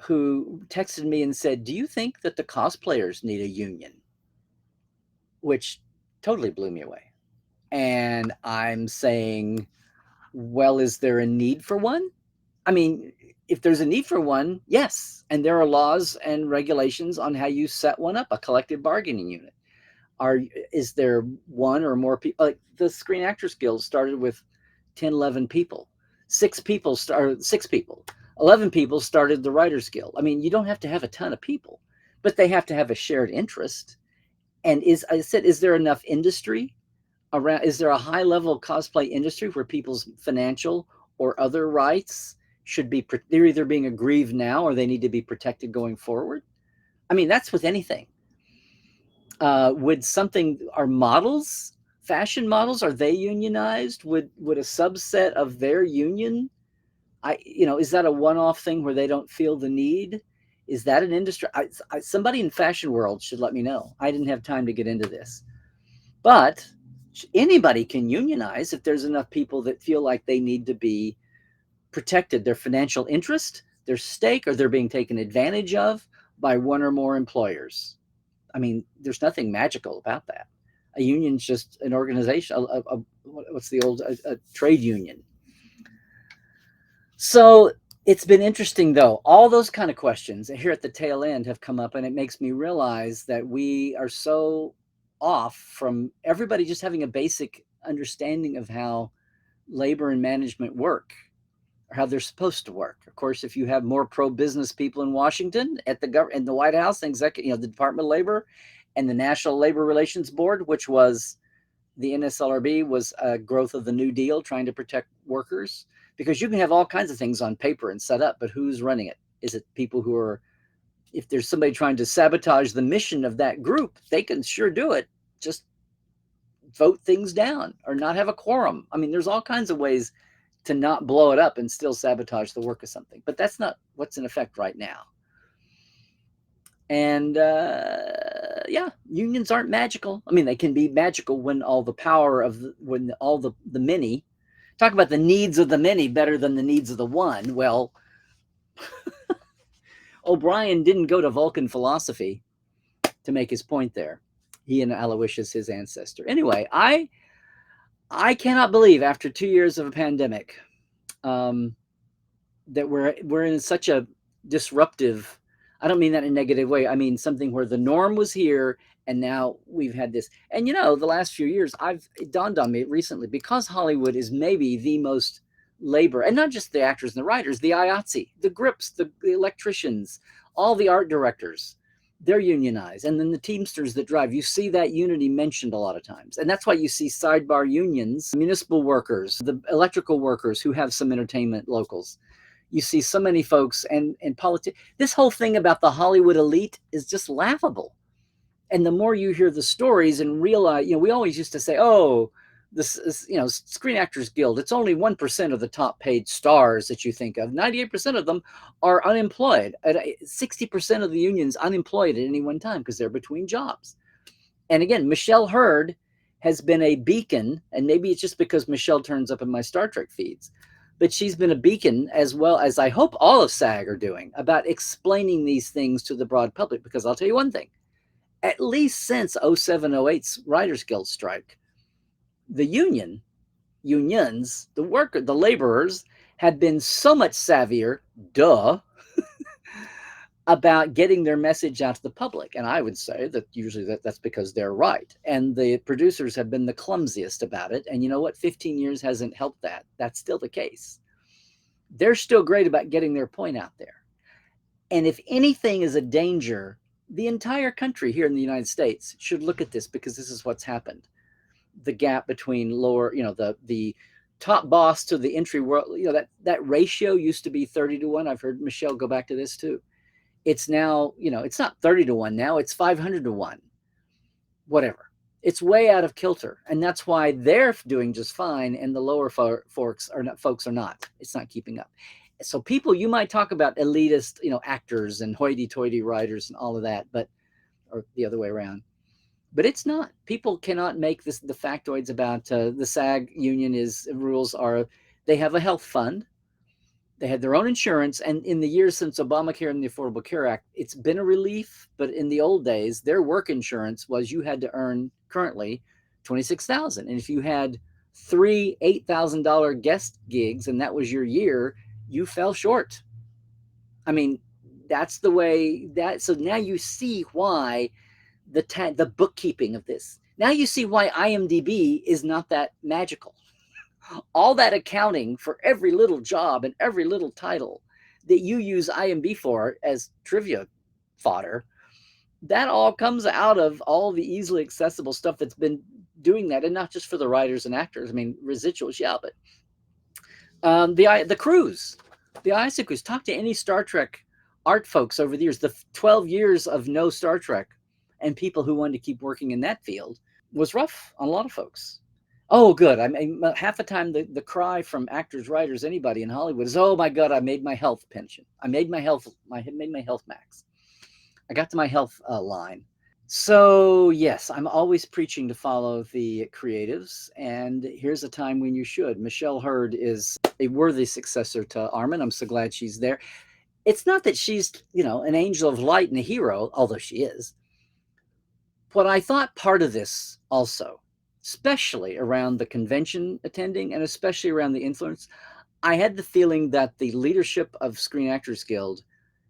who texted me and said, do you think that the cosplayers need a union? Which totally blew me away. And I'm saying, well, is there a need for one? I mean, if there's a need for one, yes. And there are laws and regulations on how you set one up, a collective bargaining unit. Is there one or more people? Like the Screen Actors Guild started with 10, 11 people. 6 people. 11 people started the Writers Guild. I mean, you don't have to have a ton of people, but they have to have a shared interest. And is there enough industry around? Is there a high level cosplay industry where people's financial or other rights should be, they're either being aggrieved now or they need to be protected going forward? I mean, that's with anything. Are models, fashion models, are they unionized? Would a subset of their union, is that a one-off thing where they don't feel the need? Is that an industry? Somebody in fashion world should let me know. I didn't have time to get into this, but anybody can unionize if there's enough people that feel like they need to be protected, their financial interest, their stake, or they're being taken advantage of by one or more employers. I mean, there's nothing magical about that. A union's just an organization, a trade union. So it's been interesting, though. All those kind of questions here at the tail end have come up, and it makes me realize that we are so off from everybody just having a basic understanding of how labor and management work, or how they're supposed to work. Of course, if you have more pro-business people in Washington at in the White House, and the Department of Labor and the National Labor Relations Board, which was the NSLRB, was a growth of the New Deal, trying to protect workers. Because you can have all kinds of things on paper and set up, but who's running it? Is it people who are, if there's somebody trying to sabotage the mission of that group, they can sure do it. Just vote things down or not have a quorum. I mean, there's all kinds of ways to not blow it up and still sabotage the work of something. But that's not what's in effect right now. And yeah, unions aren't magical. I mean, they can be magical when all the power of when all the many, talk about the needs of the many better than the needs of the one. Well, O'Brien didn't go to Vulcan philosophy to make his point there. He and Aloysius, his ancestor. Anyway, I cannot believe after 2 years of a pandemic that we're in such a disruptive, I don't mean that in a negative way. I mean something where the norm was here and now we've had this. And the last few years, it dawned on me recently, because Hollywood is maybe the most labor, and not just the actors and the writers, the IATSE, the grips, the electricians, all the art directors, they're unionized. And then the Teamsters that drive, you see that unity mentioned a lot of times. And that's why you see sidebar unions, municipal workers, the electrical workers who have some entertainment locals. You see so many folks and politics. This whole thing about the Hollywood elite is just laughable. And the more you hear the stories and realize, we always used to say, oh, this is, Screen Actors Guild, it's only 1% of the top paid stars that you think of. 98% of them are unemployed. 60% of the union's unemployed at any one time because they're between jobs. And again, Michelle Hurd has been a beacon, and maybe it's just because Michelle turns up in my Star Trek feeds, but she's been a beacon, as well as I hope all of SAG are doing, about explaining these things to the broad public. Because I'll tell you one thing, at least since 07-08's Writers Guild strike, the unions, the laborers had been so much savvier, about getting their message out to the public. And I would say that usually that's because they're right. And the producers have been the clumsiest about it. And you know what? 15 years hasn't helped that. That's still the case. They're still great about getting their point out there. And if anything is a danger, the entire country here in the United States should look at this, because this is what's happened. The gap between lower, the top boss to the entry world, that ratio used to be 30-1. I've heard Michelle go back to this too. It's now, it's not 30-1 now, it's 500-1. Whatever. It's way out of kilter. And that's why they're doing just fine and the lower folks are not. It's not keeping up. So people, you might talk about elitist, actors and hoity-toity writers and all of that, or the other way around. But it's not. People cannot make the factoids about the SAG union rules are, they have a health fund. They had their own insurance. And in the years since Obamacare and the Affordable Care Act, it's been a relief. But in the old days, their work insurance was you had to earn currently $26,000. And if you had 3 $8,000 guest gigs and that was your year, you fell short. I mean, that's the way that. So now you see why the bookkeeping of this. Now you see why IMDb is not that magical. All that accounting for every little job and every little title that you use IMDb for as trivia fodder, that all comes out of all the easily accessible stuff that's been doing that. And not just for the writers and actors. I mean, residuals, yeah, but the crews, the ISA crews, talk to any Star Trek art folks over the years. The 12 years of no Star Trek and people who wanted to keep working in that field was rough on a lot of folks. Oh, good. I mean, half the time the cry from actors, writers, anybody in Hollywood is, oh my God, I made my health pension. I made my health max. I got to my health line. So yes, I'm always preaching to follow the creatives. And here's a time when you should. Michelle Hurd is a worthy successor to Armin. I'm so glad she's there. It's not that she's, an angel of light and a hero, although she is. What I thought part of this also, especially around the convention attending and especially around the influence, I had the feeling that the leadership of Screen Actors Guild,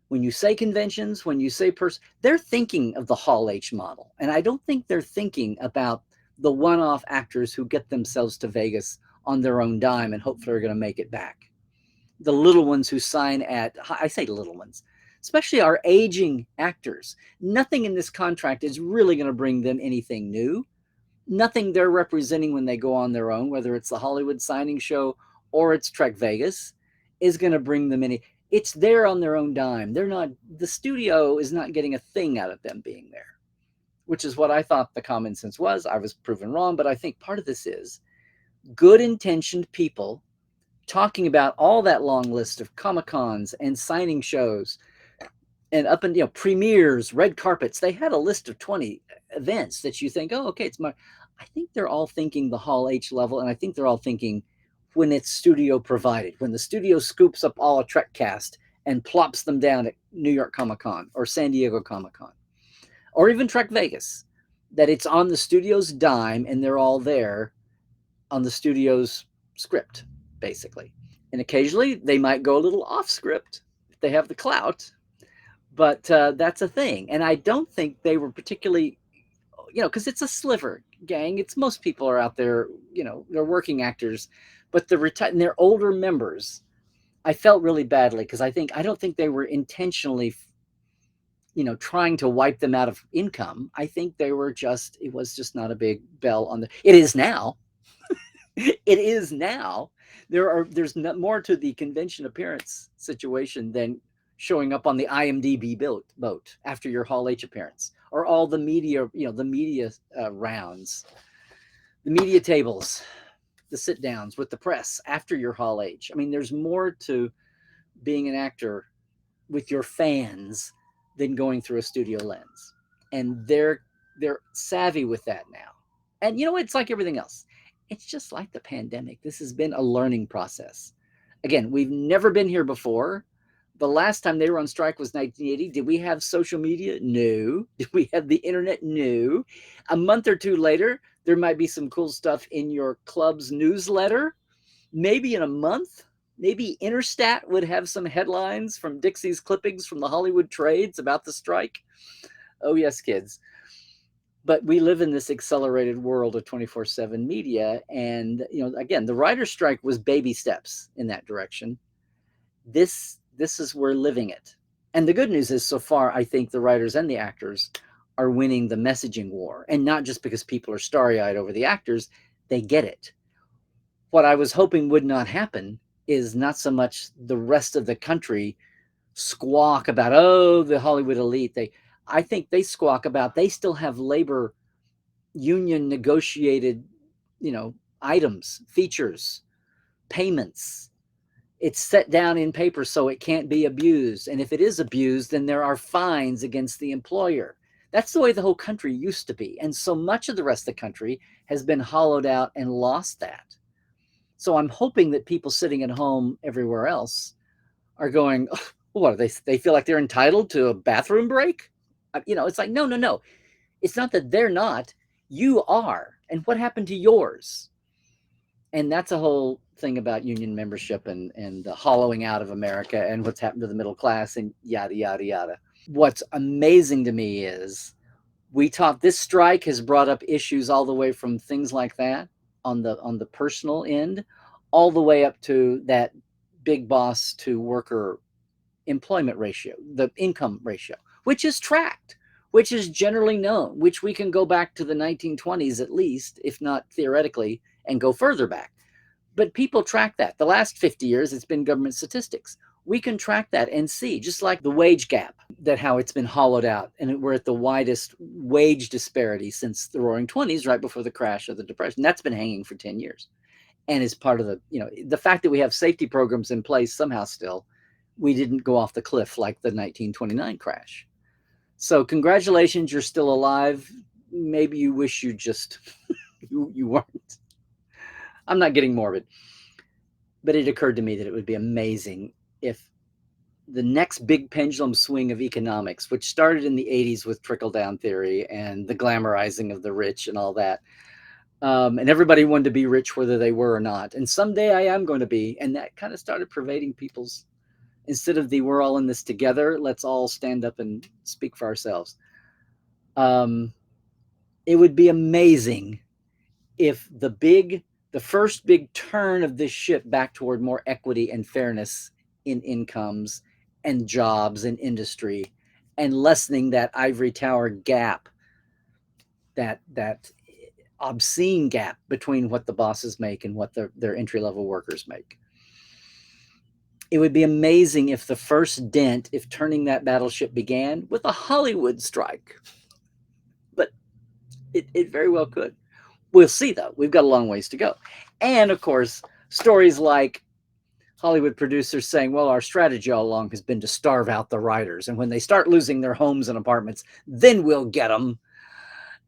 when you say conventions, when you say they're thinking of the Hall H model. And I don't think they're thinking about the one-off actors who get themselves to Vegas on their own dime and hopefully are going to make it back. The little ones who sign at, I say little ones, especially our aging actors. Nothing in this contract is really going to bring them anything new. Nothing they're representing when they go on their own, whether it's the Hollywood signing show or it's Trek Vegas, is going to bring them any. It's there on their own dime. They're not, the studio is not getting a thing out of them being there, which is what I thought the common sense was. I was proven wrong, but I think part of this is good intentioned people talking about all that long list of Comic-Cons and signing shows and premieres, red carpets. They had a list of 20 events that you think, oh, okay, it's my. I think they're all thinking the Hall H level, and I think they're all thinking when it's studio provided, when the studio scoops up all a Trek cast and plops them down at New York Comic-Con or San Diego Comic-Con, or even Trek Vegas, that it's on the studio's dime and they're all there on the studio's script, basically. And occasionally they might go a little off script if they have the clout, but that's a thing. And I don't think they were particularly, because it's a sliver, gang. It's most people are out there, they're working actors, but and they're older members. I felt really badly because I don't think they were intentionally, trying to wipe them out of income. I think it was just not a big bell on it is now. It is now. There's more to the convention appearance situation than showing up on the IMDb boat after your Hall H appearance, or all the media, the media rounds, the media tables, the sit downs with the press after your Hall H. I mean, there's more to being an actor with your fans than going through a studio lens, and they're savvy with that now. And it's like everything else. It's just like the pandemic. This has been a learning process. Again, we've never been here before. The last time they were on strike was 1980. Did we have social media? No. Did we have the internet? No. A month or two later, there might be some cool stuff in your club's newsletter. Maybe in a month, maybe Interstat would have some headlines from Dixie's clippings from the Hollywood trades about the strike. Oh, yes, kids. But we live in this accelerated world of 24/7 media. And, again, the writer's strike was baby steps in that direction. This is we're living it. And the good news is, so far, I think the writers and the actors are winning the messaging war. And not just because people are starry-eyed over the actors, they get it. What I was hoping would not happen is not so much the rest of the country squawk about, oh, the Hollywood elite. I think they squawk about they still have labor union negotiated, items, features, payments. It's set down in paper so it can't be abused. And if it is abused, then there are fines against the employer. That's the way the whole country used to be. And so much of the rest of the country has been hollowed out and lost that. So I'm hoping that people sitting at home everywhere else are going, oh, what, they feel like they're entitled to a bathroom break? It's like, no. It's not that they're not. You are. And what happened to yours? And that's a whole thing about union membership and the hollowing out of America and what's happened to the middle class and yada, yada, yada. What's amazing to me is this strike has brought up issues all the way from things like that on the personal end, all the way up to that big boss to worker employment ratio, the income ratio, which is tracked, which is generally known, which we can go back to the 1920s at least, if not theoretically, and go further back. But people track that. The last 50 years, it's been government statistics. We can track that and see, just like the wage gap, that how it's been hollowed out. And we're at the widest wage disparity since the Roaring 20s, right before the crash of the Depression. That's been hanging for 10 years. And is part of the fact that we have safety programs in place somehow still, we didn't go off the cliff like the 1929 crash. So congratulations, you're still alive. Maybe you wish you just, you weren't. I'm not getting morbid. But it occurred to me that it would be amazing if the next big pendulum swing of economics, which started in the 80s with trickle-down theory and the glamorizing of the rich and all that, and everybody wanted to be rich whether they were or not. And someday I am going to be. And that kind of started pervading people's, instead of the we're all in this together, let's all stand up and speak for ourselves. It would be amazing if the big The first big turn of this ship back toward more equity and fairness in incomes and jobs and industry, and lessening that ivory tower gap, that obscene gap between what the bosses make and what their entry-level workers make. It would be amazing if the first dent, if turning that battleship began with a Hollywood strike. But it very well could. We'll see, though. We've got a long ways to go. And, of course, stories like Hollywood producers saying, well, our strategy all along has been to starve out the writers. And when they start losing their homes and apartments, then we'll get them.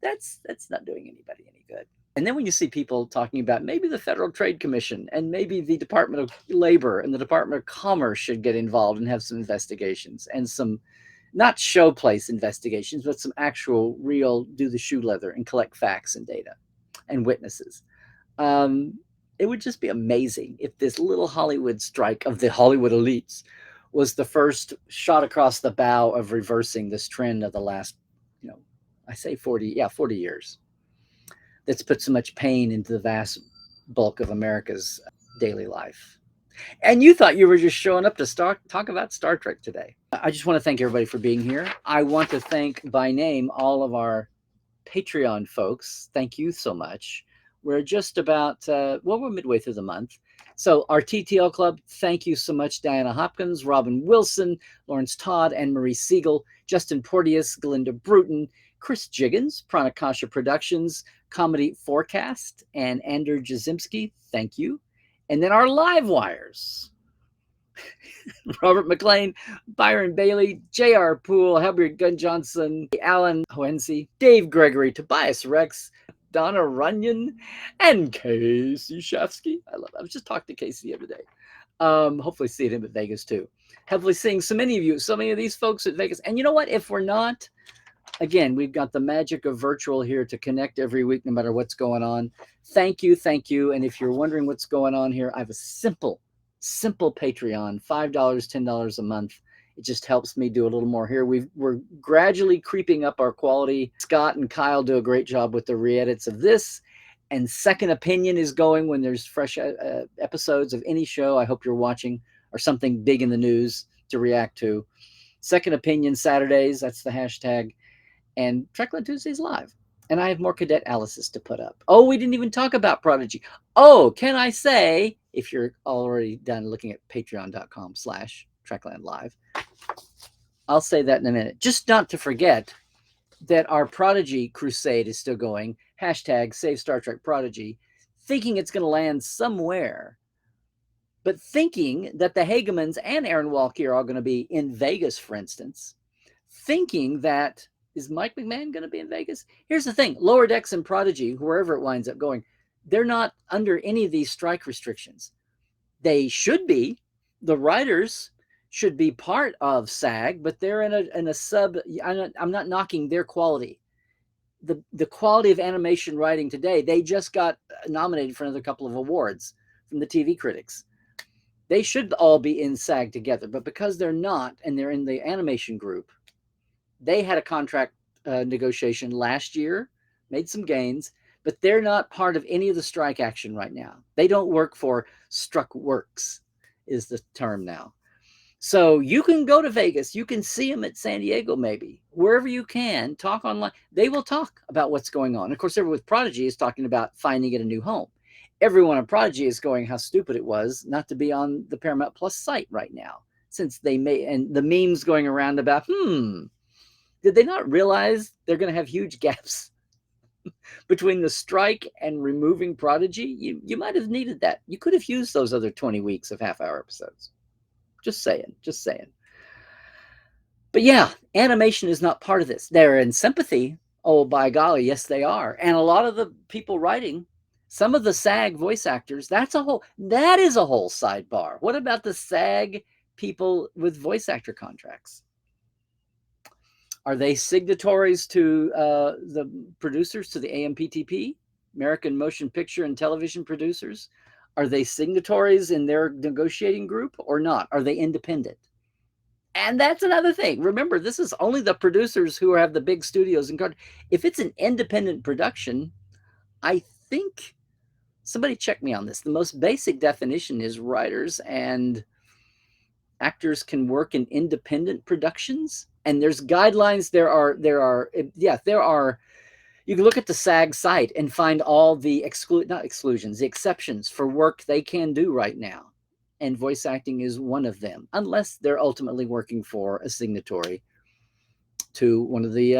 That's not doing anybody any good. And then when you see people talking about maybe the Federal Trade Commission and maybe the Department of Labor and the Department of Commerce should get involved and have some investigations and some, not showplace investigations, but some actual real do the shoe leather and collect facts and data and witnesses. It would just be amazing if this little Hollywood strike of the Hollywood elites was the first shot across the bow of reversing this trend of the last, I say 40 years. That's put so much pain into the vast bulk of America's daily life. And you thought you were just showing up to talk about Star Trek today. I just want to thank everybody for being here. I want to thank by name all of our Patreon folks. Thank you so much. We're just about, we're midway through the month. So our TTL Club, thank you so much, Diana Hopkins, Robin Wilson, Lawrence Todd, Anne-Marie Siegel, Justin Porteous, Galinda Bruton, Chris Jiggins, Pranakasha Productions, Comedy Forecast, and Andrew Jazimski, thank you. And then our live wires, Robert McLean, Byron Bailey, J.R. Poole, Helbert Gunn Johnson, Alan Hoensi, Dave Gregory, Tobias Rex, Donna Runyon, and Casey Shafsky. I was just talking to Casey the other day. Hopefully seeing him at Vegas too. Hopefully seeing so many of these folks at Vegas. And you know what? If we're not, again, we've got the magic of virtual here to connect every week, no matter what's going on. Thank you. And if you're wondering what's going on here, I have a simple Patreon, $5, $10 a month. It just helps me do a little more here. We're gradually creeping up our quality. Scott and Kyle do a great job with the re-edits of this. And Second Opinion is going when there's fresh episodes of any show I hope you're watching or something big in the news to react to. Second Opinion Saturdays, that's the hashtag. And Trekland Tuesdays live. And I have more Cadet Alice's to put up. Oh, we didn't even talk about Prodigy. Oh, can I say, if you're already done looking at patreon.com/Trekland Live, I'll say that in a minute. Just not to forget that our Prodigy crusade is still going. Hashtag Save Star Trek Prodigy. Thinking it's going to land somewhere. But thinking that the Hagemans and Aaron Walke are all going to be in Vegas, for instance. Thinking that, is Mike McMahon going to be in Vegas? Here's the thing. Lower Decks and Prodigy, wherever it winds up going, they're not under any of these strike restrictions. They should be. The writers should be part of SAG, but they're in a sub. I'm not knocking their quality. The quality of animation writing today, they just got nominated for another couple of awards from the TV critics. They should all be in SAG together, but because they're not, and they're in the animation group, they had a contract negotiation last year, made some gains, but they're not part of any of the strike action right now. They don't work for Struck Works, is the term now. So you can go to Vegas. You can see them at San Diego, maybe. Wherever you can, talk online. They will talk about what's going on. Of course, everyone with Prodigy is talking about finding it a new home. Everyone on Prodigy is going, how stupid it was not to be on the Paramount Plus site right now, since they may, and the memes going around about, did they not realize they're going to have huge gaps between the strike and removing Prodigy? You might have needed that. You could have used those other 20 weeks of half-hour episodes. Just saying. But yeah, animation is not part of this. They're in sympathy. Oh, by golly, yes, they are. And a lot of the people writing, some of the SAG voice actors, that is a whole sidebar. What about the SAG people with voice actor contracts? Are they signatories to the producers, to the AMPTP, American Motion Picture and Television Producers? Are they signatories in their negotiating group or not? Are they independent? And that's another thing. Remember, this is only the producers who have the big studios. If it's an independent production, I think Somebody check me on this. The most basic definition is writers and actors can work in independent productions, and there's guidelines. There are you can look at the SAG site and find all the not exclusions, the exceptions for work they can do right now. And voice acting is one of them, unless they're ultimately working for a signatory to one of the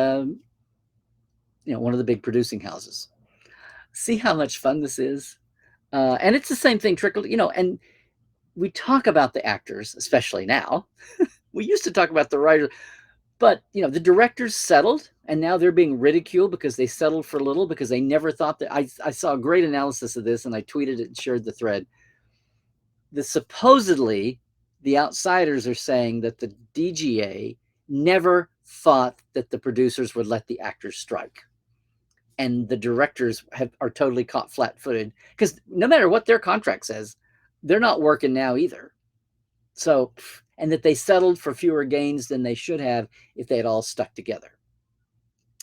one of the big producing houses. See how much fun this is? And it's the same thing, and we talk about the actors, especially now. We used to talk about the writers, but the directors settled, and now they're being ridiculed because they settled for little, because they never thought that. I saw a great analysis of this, and I tweeted it and shared the thread. Supposedly, the outsiders are saying that the DGA never thought that the producers would let the actors strike. And the directors are totally caught flat-footed, because no matter what their contract says, they're not working now either. So, and that they settled for fewer gains than they should have if they had all stuck together.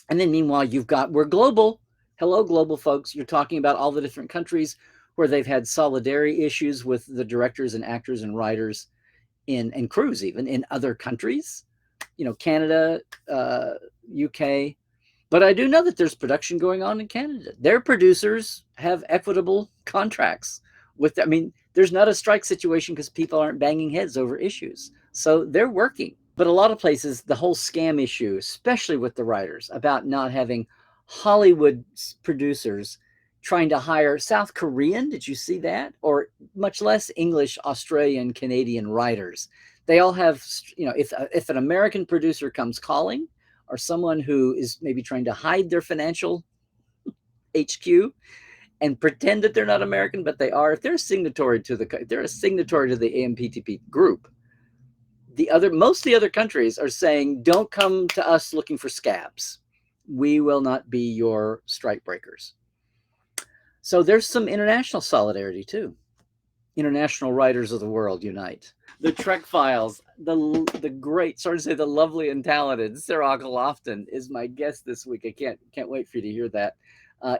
And then meanwhile, we're global. Hello, global folks. You're talking about all the different countries where they've had solidarity issues with the directors and actors and writers and crews, even in other countries, Canada, UK. But I do know that there's production going on in Canada. Their producers have equitable contracts with, there's not a strike situation because people aren't banging heads over issues. So they're working. But a lot of places, the whole scam issue, especially with the writers, about not having Hollywood producers trying to hire South Korean, did you see that? Or much less English, Australian, Canadian writers. They all have, if an American producer comes calling, or someone who is maybe trying to hide their financial HQ and pretend that they're not American, but they are. If they're a signatory to the AMPTP group, most of the other countries are saying, don't come to us looking for scabs. We will not be your strike breakers. So there's some international solidarity too. International writers of the world unite. The Trek Files, the great, sorry to say, the lovely and talented Sarah Lofton is my guest this week. I can't wait for you to hear that.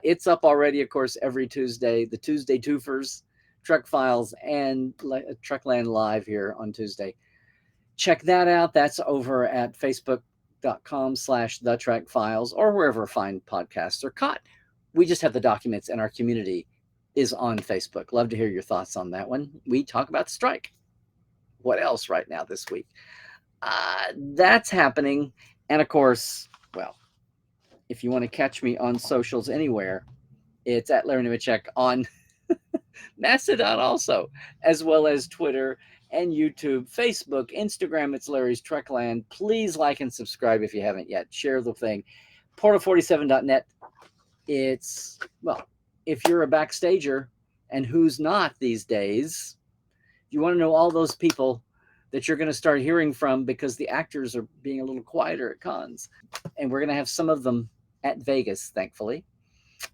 It's up already, of course, every Tuesday. The Tuesday Twofers, Trek Files, and Trekland Live here on Tuesday. Check that out. That's over at facebook.com/The Trek Files, or wherever fine podcasts are caught. We just have the documents, and our community is on Facebook. Love to hear your thoughts on that one. We talk about the strike. What else right now this week? That's happening. And of course, well, if you want to catch me on socials anywhere, it's at Larry Nemecek on Mastodon also, as well as Twitter and YouTube, Facebook, Instagram. It's Larry's Trekland. Please like and subscribe if you haven't yet. Share the thing. Portal47.net. It's, well, if you're a backstager, and who's not these days, you want to know all those people that you're going to start hearing from because the actors are being a little quieter at cons. And we're going to have some of them at Vegas, thankfully.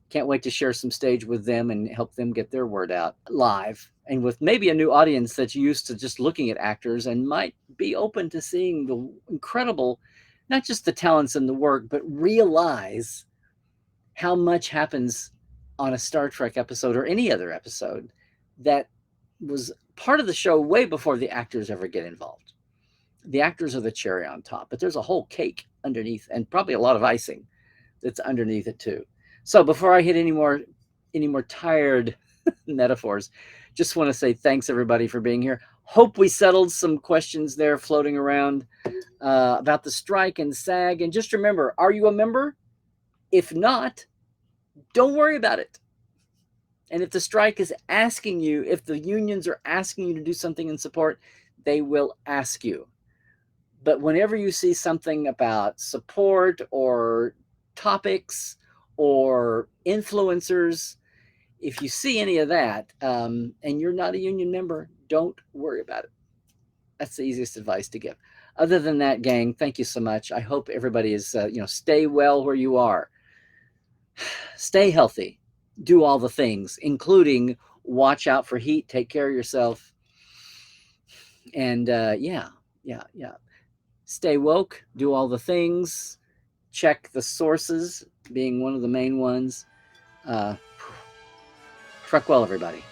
Can't wait to share some stage with them and help them get their word out live, and with maybe a new audience that's used to just looking at actors and might be open to seeing the incredible, not just the talents in the work, but realize how much happens on a Star Trek episode or any other episode that was part of the show way before the actors ever get involved. The actors are the cherry on top, but there's a whole cake underneath, and probably a lot of icing that's underneath it too. So before I hit any more tired metaphors, just want to say thanks everybody for being here. Hope we settled some questions there floating around about the strike and SAG. And just remember, are you a member? If not, don't worry about it. And if the strike is asking you, if the unions are asking you to do something in support, they will ask you. But whenever you see something about support or topics or influencers, if you see any of that and you're not a union member, don't worry about it. That's the easiest advice to give. Other than that, gang, thank you so much. I hope everybody is, stay well where you are. Stay healthy. Do all the things, including watch out for heat, take care of yourself. And yeah. Stay woke, do all the things, check the sources, being one of the main ones. Truck well, everybody.